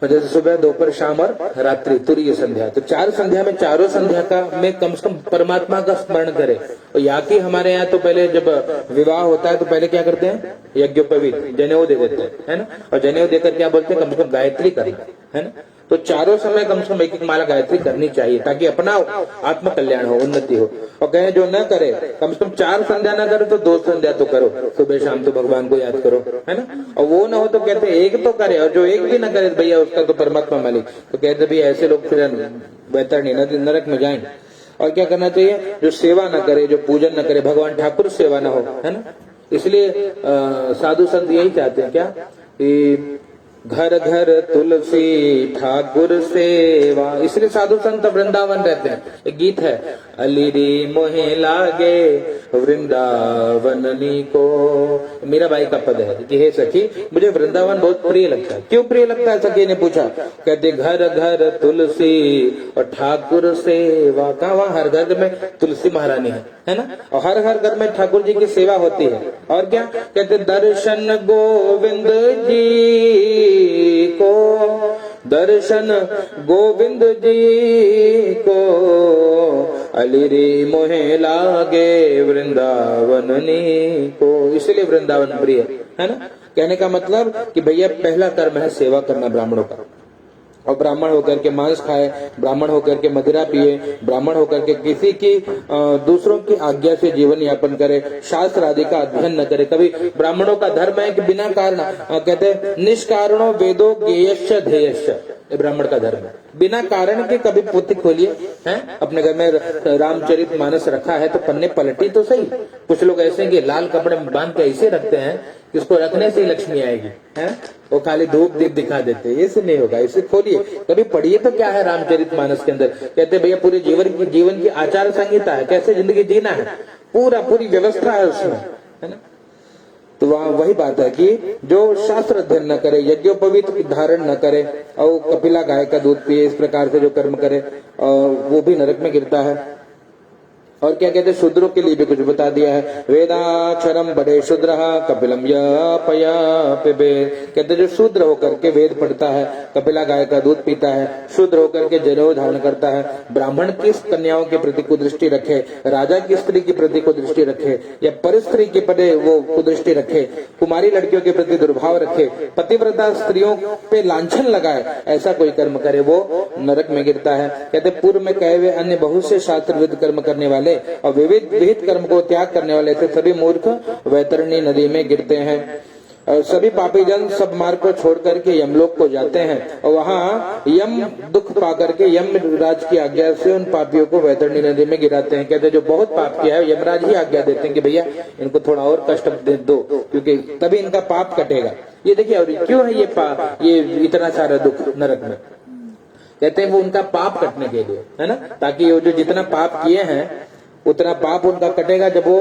Speaker 1: जैसे सुबह दोपहर शाम और रात्रि, तुरीय संध्या। तो 4 संध्या में चारों संध्या का में कम से कम परमात्मा का स्मरण करे। और यहाँ की हमारे यहाँ तो पहले जब विवाह होता है तो पहले क्या करते हैं, यज्ञोपवीत जनेऊ दे देते हैं, है ना। और जनेऊ देकर क्या बोलते हैं, कम से कम गायत्री करना, है ना। तो चारों समय कम से कम एक माला गायत्री करनी चाहिए, ताकि अपना आत्म कल्याण हो, उन्नति हो। और कहें जो न करे, कम से कम 4 संध्या ना करो तो 2 संध्या तो करो, सुबह शाम तो भगवान को याद करो, है ना। और वो ना हो तो कहते एक तो करे, और जो एक भी ना करे भैया उसका तो परमात्मा मालिक। तो कहते भैया ऐसे लोग फिर वैतरणी नरक में जाएंगे। और क्या करना चाहिए, जो सेवा न करे, जो पूजन न करे, भगवान ठाकुर सेवा न हो, है ना। इसलिए साधु संत यही चाहते हैं क्या, कि घर घर तुलसी ठाकुर सेवा। इसलिए साधु संत वृंदावन रहते हैं। एक गीत है, अलीरी मोहे लागे वृंदावननी को, मेरा भाई का पद है कि हे सखी मुझे वृंदावन बहुत प्रिय लगता है। क्यों प्रिय लगता है, सखी ने पूछा। कहते घर घर तुलसी और ठाकुर सेवा। कहा वहाँ हर घर में तुलसी महारानी है ना, और हर हर घर में ठाकुर जी की सेवा होती है। और क्या कहते, दर्शन गोविंद जी को, दर्शन गोविंद जी को, अलीरी मोहे लागे वृंदावननी को। इसलिए वृंदावन प्रिय है ना। कहने का मतलब कि भैया पहला कर्म है सेवा करना ब्राह्मणों का। और ब्राह्मण होकर के मांस खाए, ब्राह्मण होकर के मदिरा पिए, ब्राह्मण होकर के किसी की दूसरों की आज्ञा से जीवन यापन करे, शास्त्र आदि का अध्ययन न करे। कभी ब्राह्मणों का धर्म है कि बिना कारण कहते निष्कारणो वेदो ज्ञेयश्च ध्येयश्च, ब्राह्मण का धर्म है। बिना कारण के कभी पोथी खोलिए, हैं अपने घर में रामचरित मानस रखा है तो पन्ने पलटी तो सही। कुछ लोग ऐसे हैं कि लाल कपड़े बांध के ऐसे रखते हैं कि उसको रखने से ही लक्ष्मी आएगी, है वो खाली धूप दीप दिखा देते हैं। ऐसे नहीं होगा, इसे खोलिए, कभी पढ़िए तो क्या है रामचरित मानस के अंदर। कहते भैया पूरे जीवन की आचार संहिता है, कैसे जिंदगी जीना है, पूरी व्यवस्था है उसमें, है ना। तो वहाँ वही बात है कि जो शास्त्र अध्ययन न करे, यज्ञोपवीत धारण न करे, और कपिला गाय का दूध पिए, इस प्रकार से जो कर्म करे वो भी नरक में गिरता है। और क्या कहते हैं, शूद्रों के लिए भी कुछ बता दिया है। वेदाक्षरम बड़े शूद्र कपिलम यपया पिबे। कहते जो शूद्र होकर के वेद पढ़ता है, कपिला गाय का दूध पीता है, शूद्र होकर के जनेऊ धारण करता है, ब्राह्मण की कन्याओं के प्रति कुदृष्टि रखे, राजा की स्त्री की प्रति कुदृष्टि रखे, या पर स्त्री के प्रति वो कुदृष्टि रखे, कुमारी लड़कियों के प्रति दुर्भाव रखे, पतिव्रता स्त्रियों पे लांछन लगाए, ऐसा कोई कर्म करे वो नरक में गिरता है। कहते पूर्व में कहे हुए अन्य बहुत से शास्त्र विद कर्म करने वाले और विविध कर्म को त्याग करने वाले थे सभी मूर्ख वैतरणी नदी में गिरते हैं। और सभी पापी जन सब मार्ग को छोड़ करके यमलोक को जाते हैं, और वहाँ यम दुख पा करके यम राज की आज्ञा से उन पापियों को वैतरणी नदी में गिराते हैं। कहते जो बहुत पाप किया है यमराज ही आज्ञा देते हैं कि भैया इनको थोड़ा और कष्ट दे दो, क्योंकि तभी इनका पाप कटेगा। ये देखिए, और क्यों है ये इतना सारा दुख नरक में, कहते हैं वो उनका पाप कटने के लिए, है ना, ताकि वो जो जितना पाप किए हैं उतना पाप उनका कटेगा जब वो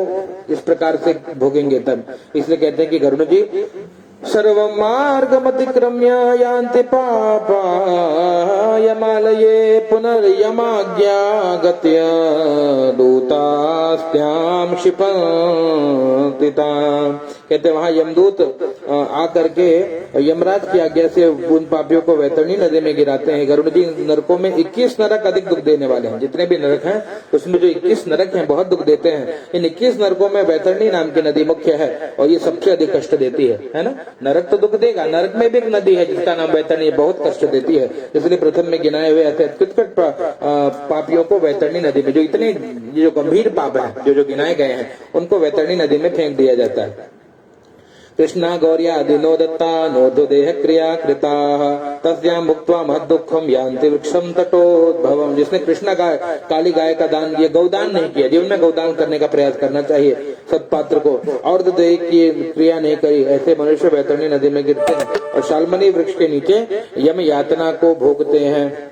Speaker 1: इस प्रकार से भोगेंगे तब। इसलिए कहते हैं कि गरुड़ जी सर्व मार्गमतिक्रम्य यान्ति पापा यमालये पुनर्यमाज्ञागत्य दूतास्त्यां क्षिपन्ति ताम्। कहते वहाँ यमदूत आकर के यमराज की आज्ञा से उन पापियों को वैतरणी नदी में गिराते हैं। गरुड़ जी नरकों में 21 नरक अधिक दुख देने वाले हैं। जितने भी नरक हैं उसमें जो 21 नरक हैं बहुत दुख देते हैं। इन 21 नरकों में वैतरणी नाम की नदी मुख्य है और ये सबसे अधिक कष्ट देती है ना। नरक तो दुख देगा, नरक में भी एक नदी है जिसका नाम वैतरणी, बहुत कष्ट देती है। इसलिए प्रथम में गिनाए हुए ऐसे उत्कट पापियों को वैतरणी नदी में, जो इतने जो गंभीर पाप है जो गिनाए गए हैं उनको वैतरणी नदी में फेंक दिया जाता है। कृष्णा गौरिया दिनो दत्ता नोधो देह क्रिया कृता तस्यां भुक्त्वा महद दुखम यान्ति वृक्षम तटोद्भवम। जिसने कृष्णा गाय काली गाय का दान, ये गौदान नहीं किया, जीवन में गौदान करने का प्रयास करना चाहिए सत्पात्र को, और देह की क्रिया नहीं करी, ऐसे मनुष्य वैतरणी नदी में गिरते हैं और शाल्मली वृक्ष के नीचे यम यातना को भोगते हैं।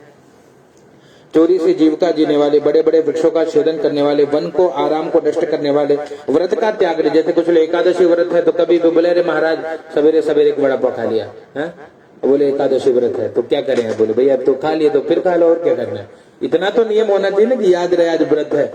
Speaker 1: चोरी से जीविका जीने वाले, बड़े बड़े वृक्षों का छेदन करने वाले, वन को आराम को नष्ट करने वाले, व्रत का त्याग, जैसे कुछ लोग एकादशी व्रत है तो कभी भी बोले रे महाराज सवेरे सवेरे एक बड़ा पाव खा लिया है, बोले एकादशी व्रत है तो क्या करें, बोले भैया अब तो खा लिए तो फिर खा लो और क्या करना है। इतना तो नियम होना चाहिए ना कि याद रहे आज व्रत है।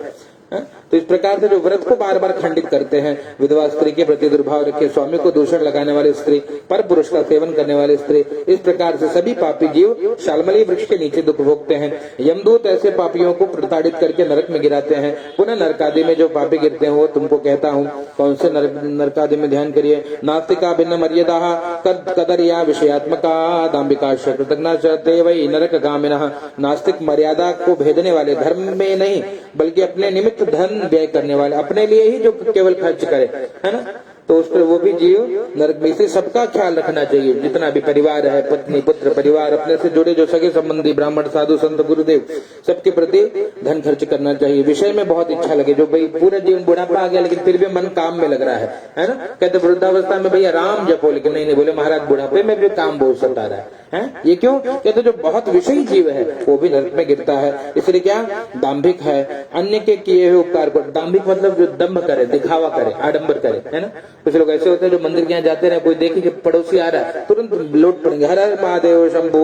Speaker 1: तो इस प्रकार से जो व्रत को बार बार खंडित करते हैं, विधवा स्त्री के प्रति दुर्भाव रखे, स्वामी को दूषण लगाने वाली स्त्री, पर पुरुष का सेवन करने वाली स्त्री, इस प्रकार से सभी पापी जीव शालमली वृक्ष के नीचे दुख भोगते हैं। यमदूत ऐसे पापियों को प्रताड़ित करके नरक में गिराते हैं। पुनः नरकादि में जो पापी गिरते हैं वो तुमको कहता हूँ कौन से नरकादि में ध्यान करिए। नास्तिका भिन्न मर्यादा कदरिया विषयात्मका दाम्बिका कृतज्ञा चते वही नरक गामिनः। नास्तिक मर्यादा को भेदने वाले, धर्म में नहीं बल्कि अपने निमित्त धन व्यय करने वाले, अपने लिए ही जो केवल खर्च करे, है ना, तो उस पर वो भी जीव नरक में। इसे सबका ख्याल रखना चाहिए, जितना भी परिवार है, पत्नी पुत्र परिवार, अपने से जुड़े जो सगे संबंधी, ब्राह्मण साधु संत गुरुदेव, सबके प्रति धन खर्च करना चाहिए। विषय में बहुत इच्छा लगे, जो भाई पूरा जीवन बुढ़ापा आ गया लेकिन फिर भी मन काम में लग रहा है ना, कहते वृद्धावस्था में भैया राम जपो, लेकिन नहीं बोले महाराज बुढ़ापे में भी काम बहुत सता रहा है। ये क्यों? कहते जो बहुत विषयी जीव है वो भी नरक में गिरता है। इसलिए क्या? दाम्भिक है, अन्य के किए हुए उपकार को, दाम्भिक मतलब जो दम्भ करे, दिखावा करे, आडंबर करे, है ना। कुछ लोग ऐसे होते हैं जो मंदिर के यहाँ जाते रहे, कोई देखे कि पड़ोसी आ रहा है तुरंत लौट पड़ेंगे, हर हर महादेव शंभू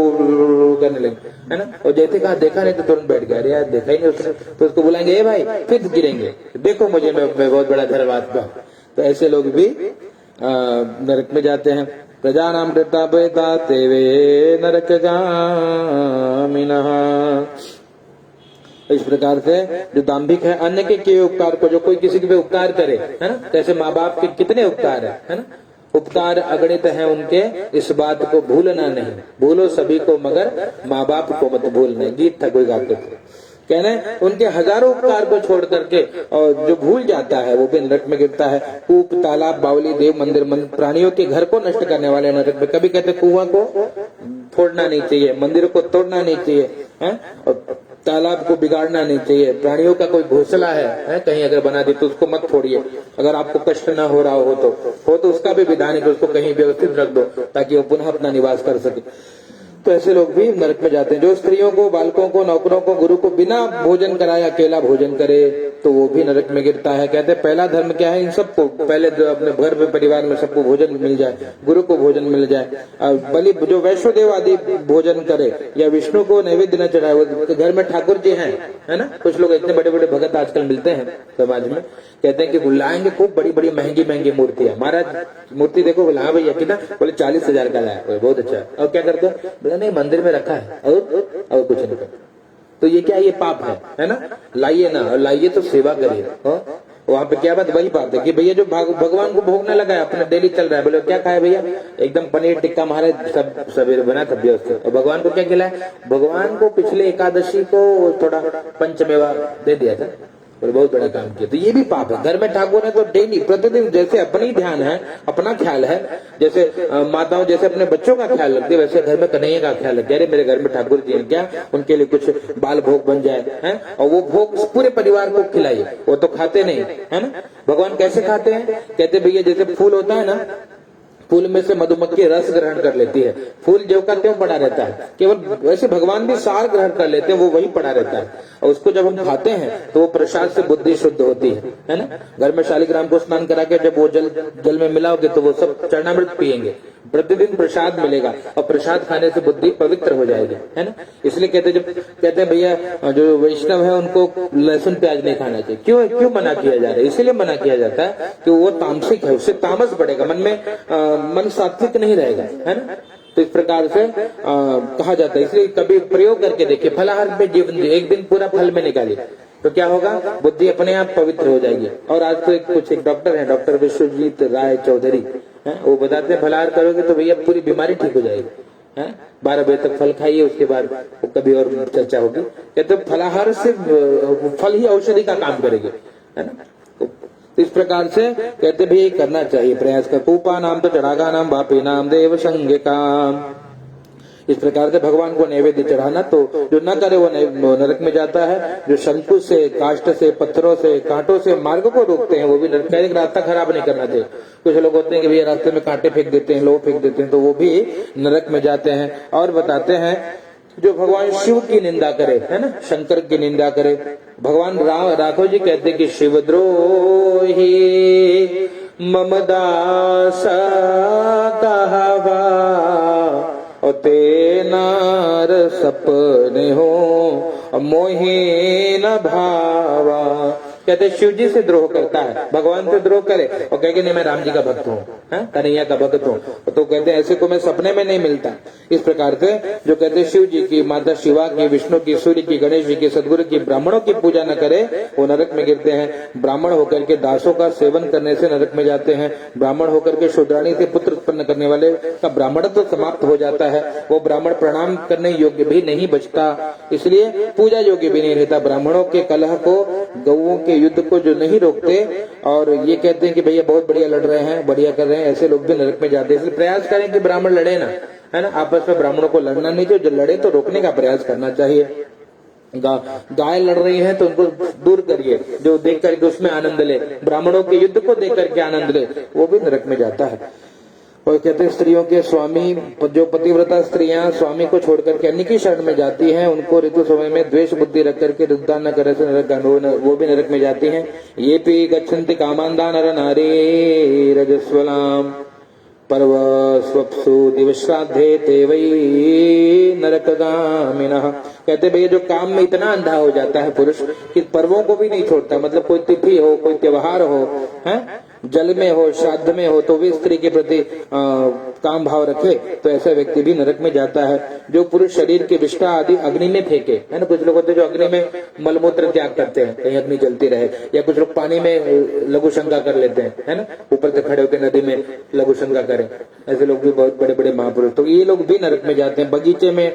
Speaker 1: करने लगे, है ना। और जैसे कहा देखा नहीं तो तुरंत बैठ गया, अरे यार देखा ही नहीं उसने, तो उसको बुलाएंगे ए भाई, फिर गिरेंगे, देखो मुझे मैं बहुत बड़ा धर्मात्मा। तो ऐसे लोग भी नरक में जाते हैं। प्रजानां प्रतापेता तेवे नरक गामिनः। इस प्रकार से जो दाम्भिक है, अन्य के किए उपकार को, जो कोई किसी के उपकार करे, है ना, जैसे माँ बाप के कितने उपकार है ना, उपकार अगणित है उनके, इस बात को भूलना नहीं, भूलो सभी को मगर माँ बाप को मत भूलना। गीत था कोई गाते थे, कहने उनके हजारों उपकार को छोड़ करके और जो भूल जाता है वो भी नरक में गिरता है। कूप तालाब बावली देव मंदिर प्राणियों के घर को नष्ट करने वाले नरक में। कभी कहते कुआं को फोड़ना नहीं चाहिए, मंदिर को तोड़ना नहीं चाहिए, और तालाब को बिगाड़ना नहीं चाहिए। प्राणियों का कोई घोंसला है कहीं अगर बना दे तो उसको मत फोड़िए, अगर आपको कष्ट ना हो रहा हो तो उसका भी विधान है कि उसको कहीं व्यवस्थित रख दो ताकि वो पुनः अपना निवास कर सके। तो ऐसे लोग भी नरक में जाते हैं। जो स्त्रियों को, बालकों को, नौकरों को, गुरु को बिना भोजन कराए अकेला भोजन करे तो वो भी नरक में गिरता है। कहते हैं पहला धर्म क्या है, इन सबको पहले अपने घर में परिवार में सबको भोजन मिल जाए, गुरु को भोजन मिल जाए। बलि जो वैष्णोदेव आदि भोजन करे या विष्णु को नैवेद्य न चढ़ाए, वो घर में ठाकुर जी हैं, है ना। कुछ लोग इतने बड़े बड़े भगत आजकल मिलते हैं समाज में, कहते हैं कि लाएंगे खूब बड़ी बड़ी महंगी महंगी मूर्तियां, महाराज मूर्ति देखो, बोला हाँ भैया कितना, बोले 40,000 का लाया, बहुत अच्छा। और क्या करते हो? बोला नहीं मंदिर में रखा है और कुछ नहीं। तो ये क्या, ये पाप है ना। लाइए ना, और लाइए तो सेवा करिए। वहाँ पे क्या बात, वही बात है कि भैया जो भगवान को भोग न लगाए, अपना डेली चल रहा है, बोले क्या खाए भैया, एकदम पनीर टिक्का महाराज सब सवेरे बना सब व्यवस्थित। और भगवान को क्या खिलाए? भगवान को पिछले एकादशी को थोड़ा पंचमेवा दे दिया था और बहुत बड़ा काम किया। तो ये भी पाप है। घर में ठाकुर है तो डेली प्रतिदिन जैसे अपनी ध्यान है, अपना ख्याल है, जैसे माताओं जैसे अपने बच्चों का ख्याल रखती है, वैसे घर में कन्हैया का ख्याल रखते। अरे मेरे घर में ठाकुर जी हैं, क्या उनके लिए कुछ बाल भोग बन जाए, है, और वो भोग पूरे परिवार को खिलाइए। वो तो खाते नहीं, है ना। भगवान कैसे खाते हैं? कहते भैया जैसे फूल होता है ना, फूल में से मधुमक्खी रस ग्रहण कर लेती है, फूल जो का त्यों पड़ा रहता है, केवल वैसे भगवान भी सार ग्रहण कर लेते हैं, वो वही पड़ा रहता है। और उसको जब हम खाते हैं तो वो प्रसाद से बुद्धि शुद्ध होती है ना। घर में शालिग्राम को स्नान करा के जब वो जल में मिलाओगे तो वो सब चरणामृत पिएंगे, प्रतिदिन प्रसाद मिलेगा और प्रसाद खाने से बुद्धि पवित्र हो जाएगी, है ना। इसलिए कहते हैं भैया जो वैष्णव है उनको लहसुन प्याज नहीं खाना चाहिए। क्यों मना किया जा रहा है? इसीलिए मना किया जाता है कि वो तामसिक है, उससे तामस बढ़ेगा, मन सात्विक नहीं रहेगा, है ना। तो इस प्रकार से कहा जाता है। इसलिए कभी प्रयोग करके देखिए, फलाहार में जीवन एक दिन पूरा फल में निकालिए तो क्या होगा, बुद्धि अपने आप पवित्र हो जाएगी। और आज तो एक डॉक्टर है, डॉक्टर विश्वजीत राय चौधरी, वो बताते हैं फलाहार करोगे तो भैया पूरी बीमारी ठीक हो जाएगी। 12 बजे तक फल खाइए, उसके बाद कभी और चर्चा होगी। कहते फलाहार से फल ही औषधि का काम करेगी, है ना। इस प्रकार से कहते भी करना चाहिए प्रयास का। कूपा नाम तो चढ़ागा नाम बापी नाम देव संग काम। इस प्रकार से भगवान को नैवेद्य चढ़ाना, तो जो न करे वो नरक में जाता है। जो शंकु से, काष्ठ से, पत्थरों से, कांटों से मार्ग को रोकते हैं वो भी नरक में। रास्ता खराब नहीं करना चाहिए। कुछ लोग होते हैं कि भैया रास्ते में कांटे फेंक देते हैं, लोग फेंक देते हैं, तो वो भी नरक में जाते हैं। और बताते हैं जो भगवान शिव की निंदा करे, है ना, शंकर की निंदा करे। भगवान राघव जी कहते कि शिवद्रोही मम दास कहवा और ते नार सपने हो मोहे न भावा। कहते शिव जी से द्रोह करता है, भगवान से द्रोह करे और कहे कि नहीं मैं राम जी का भक्त हूँ, कन्हैया का भक्त हूँ, तो कहते ऐसे को मैं सपने में नहीं मिलता। इस प्रकार से जो कहते शिव जी की, माता शिवा की, विष्णु की, सूर्य की, गणेश जी की, सदगुरु की, ब्राह्मणों की पूजा न करे वो नरक में गिरते हैं। ब्राह्मण होकर के दासों का सेवन करने से नरक में जाते हैं। ब्राह्मण होकर के शूद्राणी से पुत्र उत्पन्न करने वाले का ब्राह्मण तो समाप्त हो जाता है, वो ब्राह्मण प्रणाम करने योग्य भी नहीं बचता, इसलिए पूजा योग्य भी नहीं रहता। ब्राह्मणों के कलह को, गौओं के युद्ध को जो नहीं रोकते और ये कहते हैं कि भैया बहुत बढ़िया लड़ रहे हैं, बढ़िया कर रहे हैं, ऐसे लोग भी नरक में जाते हैं। इसलिए प्रयास करें कि ब्राह्मण लड़े ना, है ना, आपस में ब्राह्मणों को लड़ना नहीं चाहिए, जो लड़े तो रोकने का प्रयास करना चाहिए। गाय लड़ रही है तो उनको दूर करिए, जो देख करके उसमें आनंद ले, ब्राह्मणों के युद्ध को देख करके आनंद ले, वो भी नरक में जाता है। और कहते हैं स्त्रियों के स्वामी, जो पतिव्रता स्त्रियां स्वामी को छोड़ करके अन्य की शरण में जाती हैं, उनको ऋतु समय में द्वेष बुद्धि रख करके रुद्दान न करे से नरक, वो भी नरक में जाती हैं। ये भी गच्छन्ति कामांदा नर नारी रजस्वलाम पर्व स्वप्सु दिवश्राद्धे ते वही नरकगामिनः। कहते भैया जो काम में इतना अंधा हो जाता है पुरुष कि पर्वों को भी नहीं छोड़ता, मतलब कोई तिथि हो, कोई त्योहार हो, है जल में हो, श्राद्ध में हो, तो भी स्त्री के प्रति काम भाव रखे, तो ऐसा व्यक्ति भी नरक में जाता है। जो पुरुष शरीर के विष्ठा आदि अग्नि में फेंके, है ना, कुछ लोग होते हैं जो अग्नि में मलमूत्र त्याग करते हैं कहीं अग्नि जलती रहे, या कुछ लोग पानी में लघु शंका कर लेते हैं, है ना, ऊपर से खड़े होकर नदी में लघु शंका करें, ऐसे लोग भी बहुत बड़े बड़े महापुरुष, तो ये लोग भी नरक में जाते हैं। बगीचे में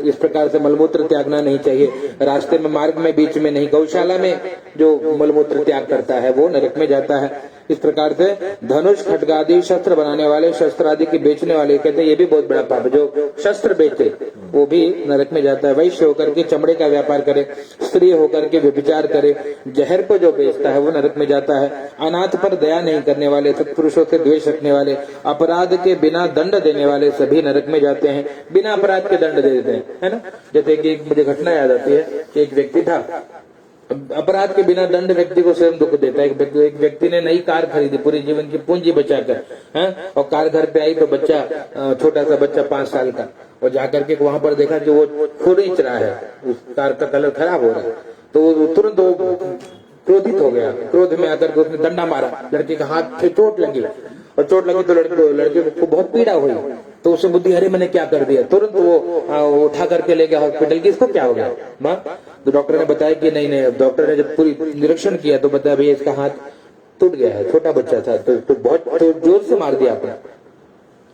Speaker 1: इस प्रकार से मलमूत्र त्यागना नहीं चाहिए, रास्ते में, मार्ग में, बीच में नहीं, गौशाला में जो मलमूत्र त्याग करता है वो नरक में जाता है। इस प्रकार से धनुष, खड्गादि शस्त्र बनाने वाले, शस्त्र आदि के बेचने वाले, कहते हैं ये भी बहुत बड़ा पाप है, जो शस्त्र बेचे वो भी नरक में जाता है। वैश्य होकर के चमड़े का व्यापार करे, स्त्री होकर के व्यभिचार करे, जहर को जो बेचता है वो नरक में जाता है। अनाथ पर दया नहीं करने वाले, सत्पुरुषों से द्वेष रखने वाले, अपराध के बिना दंड देने वाले सभी नरक में जाते हैं। बिना अपराध के दंड दे देते हैं, है ना। जैसे कि मुझे घटना याद आती है कि एक व्यक्ति था, अपराध के बिना दंड व्यक्ति को स्वयं दुख देता है। एक व्यक्ति ने नई कार खरीदी पूरी जीवन की पूंजी बचाकर, हैं, और कार घर पे आई तो बच्चा, छोटा सा बच्चा 5 साल का, और जाकर के वहां पर देखा कि वो खरीच रहा है, उस कार का कलर खराब हो रहा है, तो तुरंत वो क्रोधित हो गया। क्रोध में आकर के उसने डंडा मारा, लड़के का हाथ से चोट लगी, और चोट लगी तो लड़के को बहुत पीड़ा हुई, तो उसे बुद्धि, अरे मैंने क्या कर दिया, तुरंत वो उठा करके ले गया हॉस्पिटल की, इसको क्या हो गया माँ, तो डॉक्टर ने बताया कि नहीं, डॉक्टर ने जब पूरी निरीक्षण किया तो बताया भैया इसका हाथ टूट गया है, छोटा बच्चा था तो बहुत जोर से मार दिया आपने।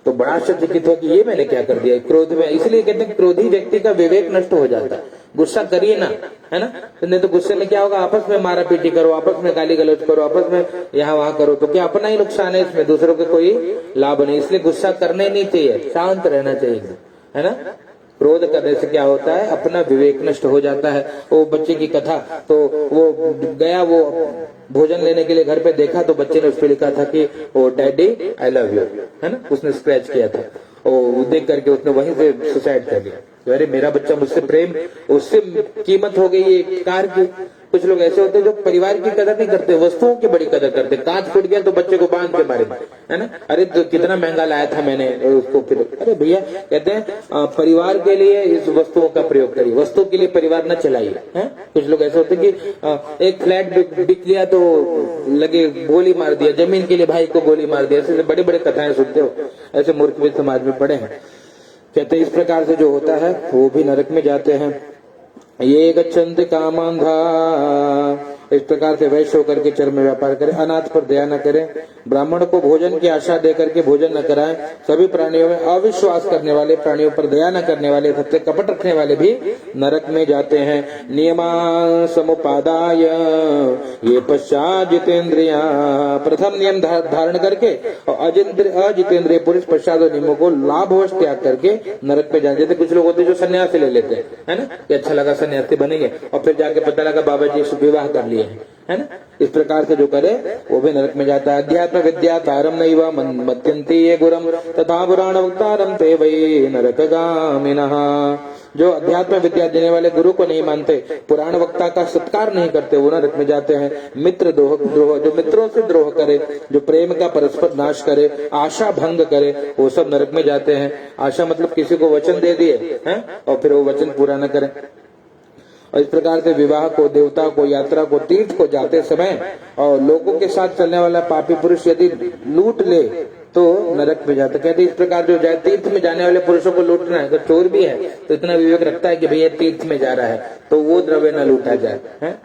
Speaker 1: तो बड़ा आश्चर्यचकित हो कि ये मैंने क्या कर दिया, क्रोध में। इसलिए कहते हैं क्रोधी व्यक्ति का विवेक नष्ट हो जाता है। गुस्सा करिए ना, है ना, नहीं तो गुस्से में क्या होगा, आपस में मारा पीटी करो, आपस में गाली गलौज करो, आपस में यहाँ वहां करो, तो क्या अपना ही नुकसान है, इसमें दूसरों को कोई लाभ नहीं। इसलिए गुस्सा करने नहीं चाहिए, शांत रहना चाहिए, है ना। क्रोध करने से क्या होता है, अपना विवेक नष्ट हो जाता है। वो बच्चे की कथा, तो वो गया, वो भोजन लेने के लिए घर पे देखा तो बच्चे ने उस पर लिखा था कि वो डैडी आई लव यू, है ना, उसने स्क्रैच किया था, और देख करके उसने वहीं से सुसाइड कर लिया। अरे मेरा बच्चा मुझसे प्रेम, उससे कीमत हो गई ये कार की। कुछ लोग ऐसे होते हैं जो परिवार की कदर नहीं करते, वस्तुओं की बड़ी कदर करते। कांच फूट गया तो बच्चे को बांध के मारे, है ना, अरे तो कितना महंगा लाया था मैंने उसको, फिर अरे भैया कहते हैं परिवार के लिए इस वस्तुओं का प्रयोग करिए, वस्तु के लिए परिवार न चलाइए, है। कुछ लोग ऐसे होते हैं कि एक फ्लैट बिक लिया तो लगे गोली मार दिया, जमीन के लिए भाई को गोली मार दिया, ऐसे बड़े बड़े कथाएं सुनते हो, ऐसे मूर्ख भी समाज में पड़े हैं। कहते इस प्रकार से जो होता है वो भी नरक में जाते हैं। ये गच्छन्ति कामांधा, इस प्रकार से वैश्य होकर के चर्म व्यापार करें, अनाथ पर दया न करें, ब्राह्मण को भोजन की आशा देकर के भोजन न कराएं, सभी प्राणियों में अविश्वास करने वाले, प्राणियों पर दया न करने वाले, सत्य कपट रखने वाले भी नरक में जाते हैं। नियमान समुपादाय ये पश्चात जितेंद्रिया, प्रथम नियम धारण करके और अजितेंद्रिय पुरुष पश्चात नियमों को लाभवश त्याग करके नरक में जाते। जैसे कुछ लोग होते हैं जो सन्यासी ले लेते हैं, है ना, कि अच्छा लगा सन्यासी बनेंगे, और फिर जाके पता लगा बाबा जी विवाह कर लिए, है ना। इस प्रकार से जो करे वो भी नरक में जाता है। अध्यात्म विद्या तारम नैव मत्यन्ति ये गुरम तथा पुराण वक्तारम ते वै नरकगामिनः। जो अध्यात्म विद्या देने वाले गुरु को नहीं मानते, पुराण वक्ता का सत्कार नहीं करते, वो नरक में जाते हैं। मित्र द्रोह, जो मित्रों से द्रोह करे, जो प्रेम का परस्पर नाश करे, आशा भंग करे, वो सब नरक में जाते हैं। आशा मतलब किसी को वचन दे दिए हैं और फिर वो वचन पूरा न करें। और इस प्रकार से विवाह को, देवता को, यात्रा को, तीर्थ को जाते समय और लोगों के साथ चलने वाला पापी पुरुष यदि लूट ले तो नरक में जाता। कहते इस प्रकार जो जाए तीर्थ में जाने वाले पुरुषों को लूटना है, अगर चोर भी है तो इतना विवेक रखता है कि भैया तीर्थ में जा रहा है तो वो द्रव्य न लूटा जाए, है?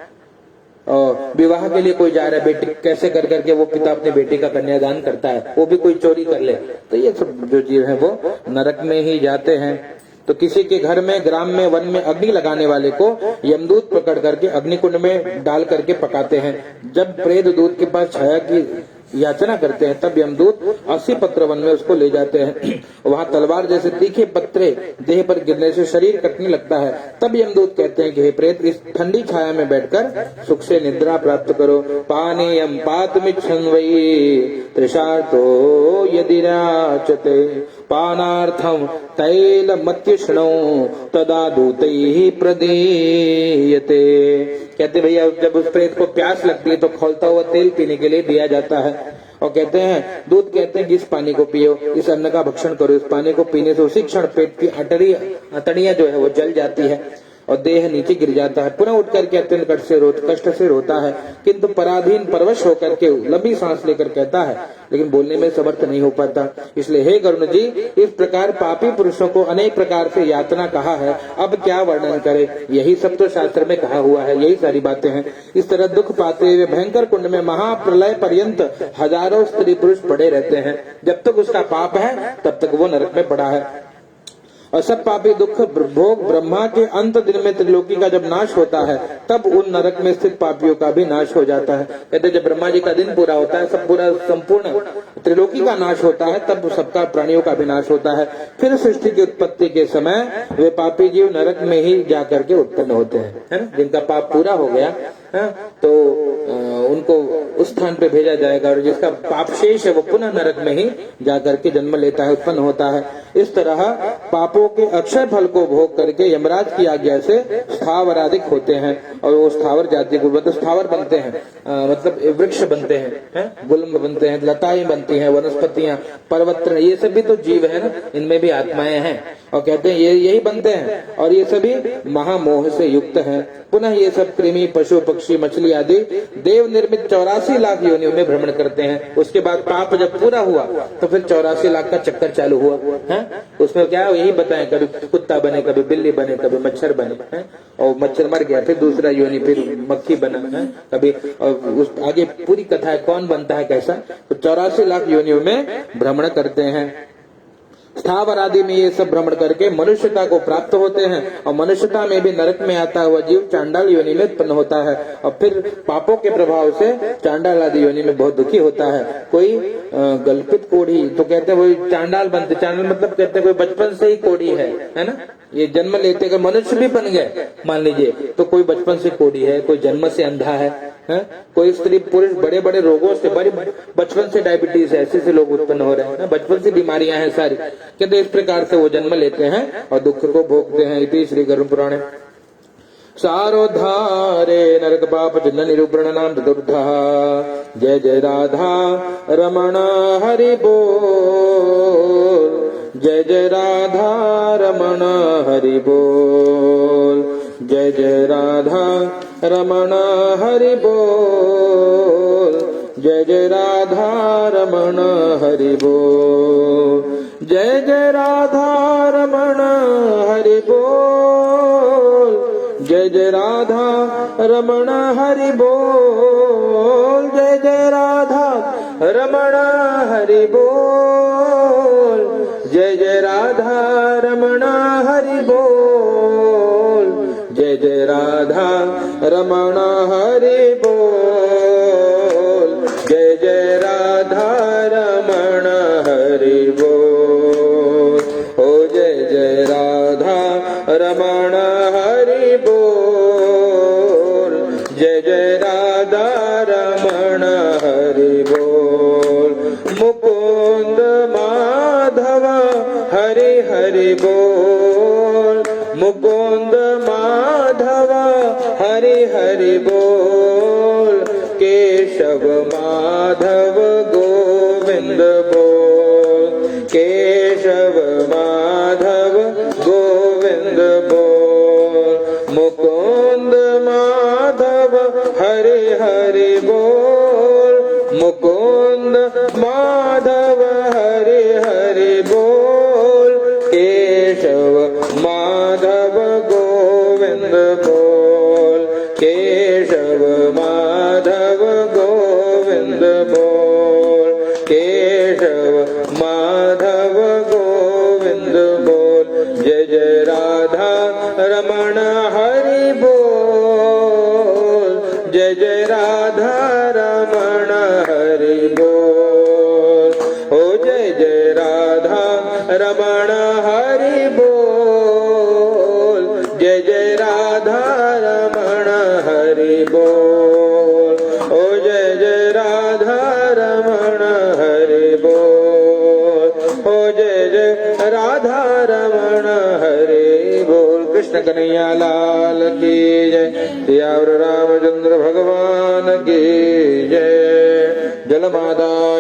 Speaker 1: और विवाह के लिए कोई जा रहा है, बेटी कैसे कर करके वो पिता अपनी बेटी का कन्यादान करता है, वो भी कोई चोरी कर ले, तो ये सब जो जीव है वो नरक में ही जाते हैं। तो किसी के घर में, ग्राम में, वन में अग्नि लगाने वाले को यमदूत पकड़ करके अग्निकुंड में डाल करके पकाते हैं। जब प्रेत दूत के पास छाया की याचना करते हैं तब यमदूत 80 पत्र वन में उसको ले जाते हैं। वहाँ तलवार जैसे तीखे पत्रे देह पर गिरने से शरीर कटने लगता है। तब यमदूत कहते हैं कि हे प्रेत, इस ठंडी छाया में बैठकर सुख से निद्रा प्राप्त करो। पानीयम पातमिच्छन् वै तृषार्तो यदि राचते पानार्थम तैलमत्युष्णो तदा दूतैः प्रदीयते। कहते भैया जब उस प्रेत को प्यास लगती है तो खौलता हुआ तेल पीने के लिए दिया जाता है। और कहते हैं दूध, कहते हैं कि इस पानी को पियो, इस अन्न का भक्षण करो। इस पानी को पीने से उसी क्षण पेट की अतड़ियां जो है वो जल जाती है और देह नीचे गिर जाता है। पुनः उठ करके अत्यंत कष्ट से रोता है, किंतु पराधीन परवश होकर के लंबी सांस लेकर कहता है, लेकिन बोलने में समर्थ नहीं हो पाता। इसलिए हे गरुण जी, इस प्रकार पापी पुरुषों को अनेक प्रकार से यातना कहा है, अब क्या वर्णन करे। यही सब तो शास्त्र में कहा हुआ है, यही सारी बातें हैं। इस तरह दुख पाते हुए भयंकर कुंड में महाप्रलय पर्यंत हजारों स्त्री पुरुष पड़े रहते हैं। जब तक उसका पाप है तब तक वो नरक में पड़ा है। और सब पापी दुख भोग ब्रह्मा के अंत दिन में त्रिलोकी का जब नाश होता है तब उन नरक में स्थित पापियों का भी नाश हो जाता है। कहते जब ब्रह्मा जी का दिन पूरा होता है, सब पूरा संपूर्ण त्रिलोकी का नाश होता है, तब सबका प्राणियों का भी नाश होता है। फिर सृष्टि की उत्पत्ति के समय वे पापी जीव नरक में ही जाकर के उत्पन्न होते हैं, है ना? जिनका पाप पूरा हो गया है तो उनको उस स्थान पे भेजा जाएगा, और जिसका पाप शेष है वो पुनः नरक में ही जाकर के जन्म लेता है, उत्पन्न होता है। इस तरह पापों के अक्षय फल को भोग करके यमराज की आज्ञा से स्थावराधिक होते हैं, और वो स्थावर जाति को मतलब स्थावर बनते हैं, मतलब वृक्ष बनते हैं, गुल्म बनते हैं, लताएं बनती हैं, वनस्पतियां, पर्वत, ये सभी तो जीव है ना, इनमें भी आत्माएं हैं। और कहते हैं ये यही बनते हैं, और ये सभी महामोह से युक्त हैं। पुनः ये सब कृमि, पशु, पक्षी, मछली आदि देव निर्मित 84 लाख योनियों में भ्रमण करते हैं। उसके बाद पाप जब पूरा हुआ तो फिर 84 लाख का चक्कर चालू हुआ है। उसमें क्या यही बताएं, कभी कुत्ता बने, कभी बिल्ली बने, कभी मच्छर बने है, और मच्छर मर गया फिर दूसरा योनि, फिर मक्खी बना है कभी, और उस आगे पूरी कथा है कौन बनता है कैसा। तो 84 लाख योनियों में भ्रमण करते हैं। स्थावर आदि में ये सब भ्रमण करके मनुष्यता को प्राप्त होते हैं, और मनुष्यता में भी नरक में आता हुआ जीव चांडाल योनि में उत्पन्न होता है, और फिर पापों के प्रभाव से चांडाल आदि योनि में बहुत दुखी होता है। कोई गल्पित कोढ़ी, तो कहते हैं वही चांडाल बनते, चांडाल मतलब कहते हैं कोई बचपन से ही कोढ़ी है ना, ये जन्म लेते अगर मनुष्य भी बन गए मान लीजिए तो कोई बचपन से कोढ़ी है, कोई जन्म से अंधा है, कोई स्त्री पुरुष बड़े बड़े रोगों से, बड़ी बचपन से डायबिटीज है, ऐसे से लोग उत्पन्न हो रहे हैं ना, बचपन से बीमारियां हैं सारी। कहते इस प्रकार से वो जन्म लेते हैं और दुख को भोगते हैं। इति श्री गरुड़ पुराणे सारोद्धारे नरक पाप जन्म निरूपण नाम चतुर्था। जय जय राधा रमण हरि बोल, जय जय राधा रमण हरि बोल, जय जय राधा रमण हरि बोल, जय जय राधा रमण हरि बोल, जय जय राधा रमण हरि बोल, जय जय राधा रमण हरि बोल, जय जय राधा रमण हरि बोल, जय जय राधा रमण हरि बोल, जय जय राधा रमण हरि बोल, जय जय राधा रमण हरि बोल, ओ जय जय राधा रमण हरि बोल, जय जय राधा रमण हरि बोल, मुकुंद माधव हरि हरि बोल, मुकुंद माधव हरि हरि बोल, केशव माधव गोविंद बोल, केशव माधव गोविंद बोल, मुकुंद मुकुंद माधव हरे हरे बोल, मुकुंद माधव हरे हरे बोल, केशव माधव गोविंद बोल, केशव माधव गोविंद बोल, केशव माधव गोविंद बोल। जय जय राधा रमण हरि बोल, जय जय राधा रमण हरि बोल, हो जय जय राधा रमण हरि बोल, जय जय राधा रमण हरि बोल, हो जय जय राधा रमण हरि बोल, हो जय जय राधा रमण हरि बोल। कृष्ण कन्हैया लाल की जय, सियावर रामचंद्र भगवान की जय। जल माता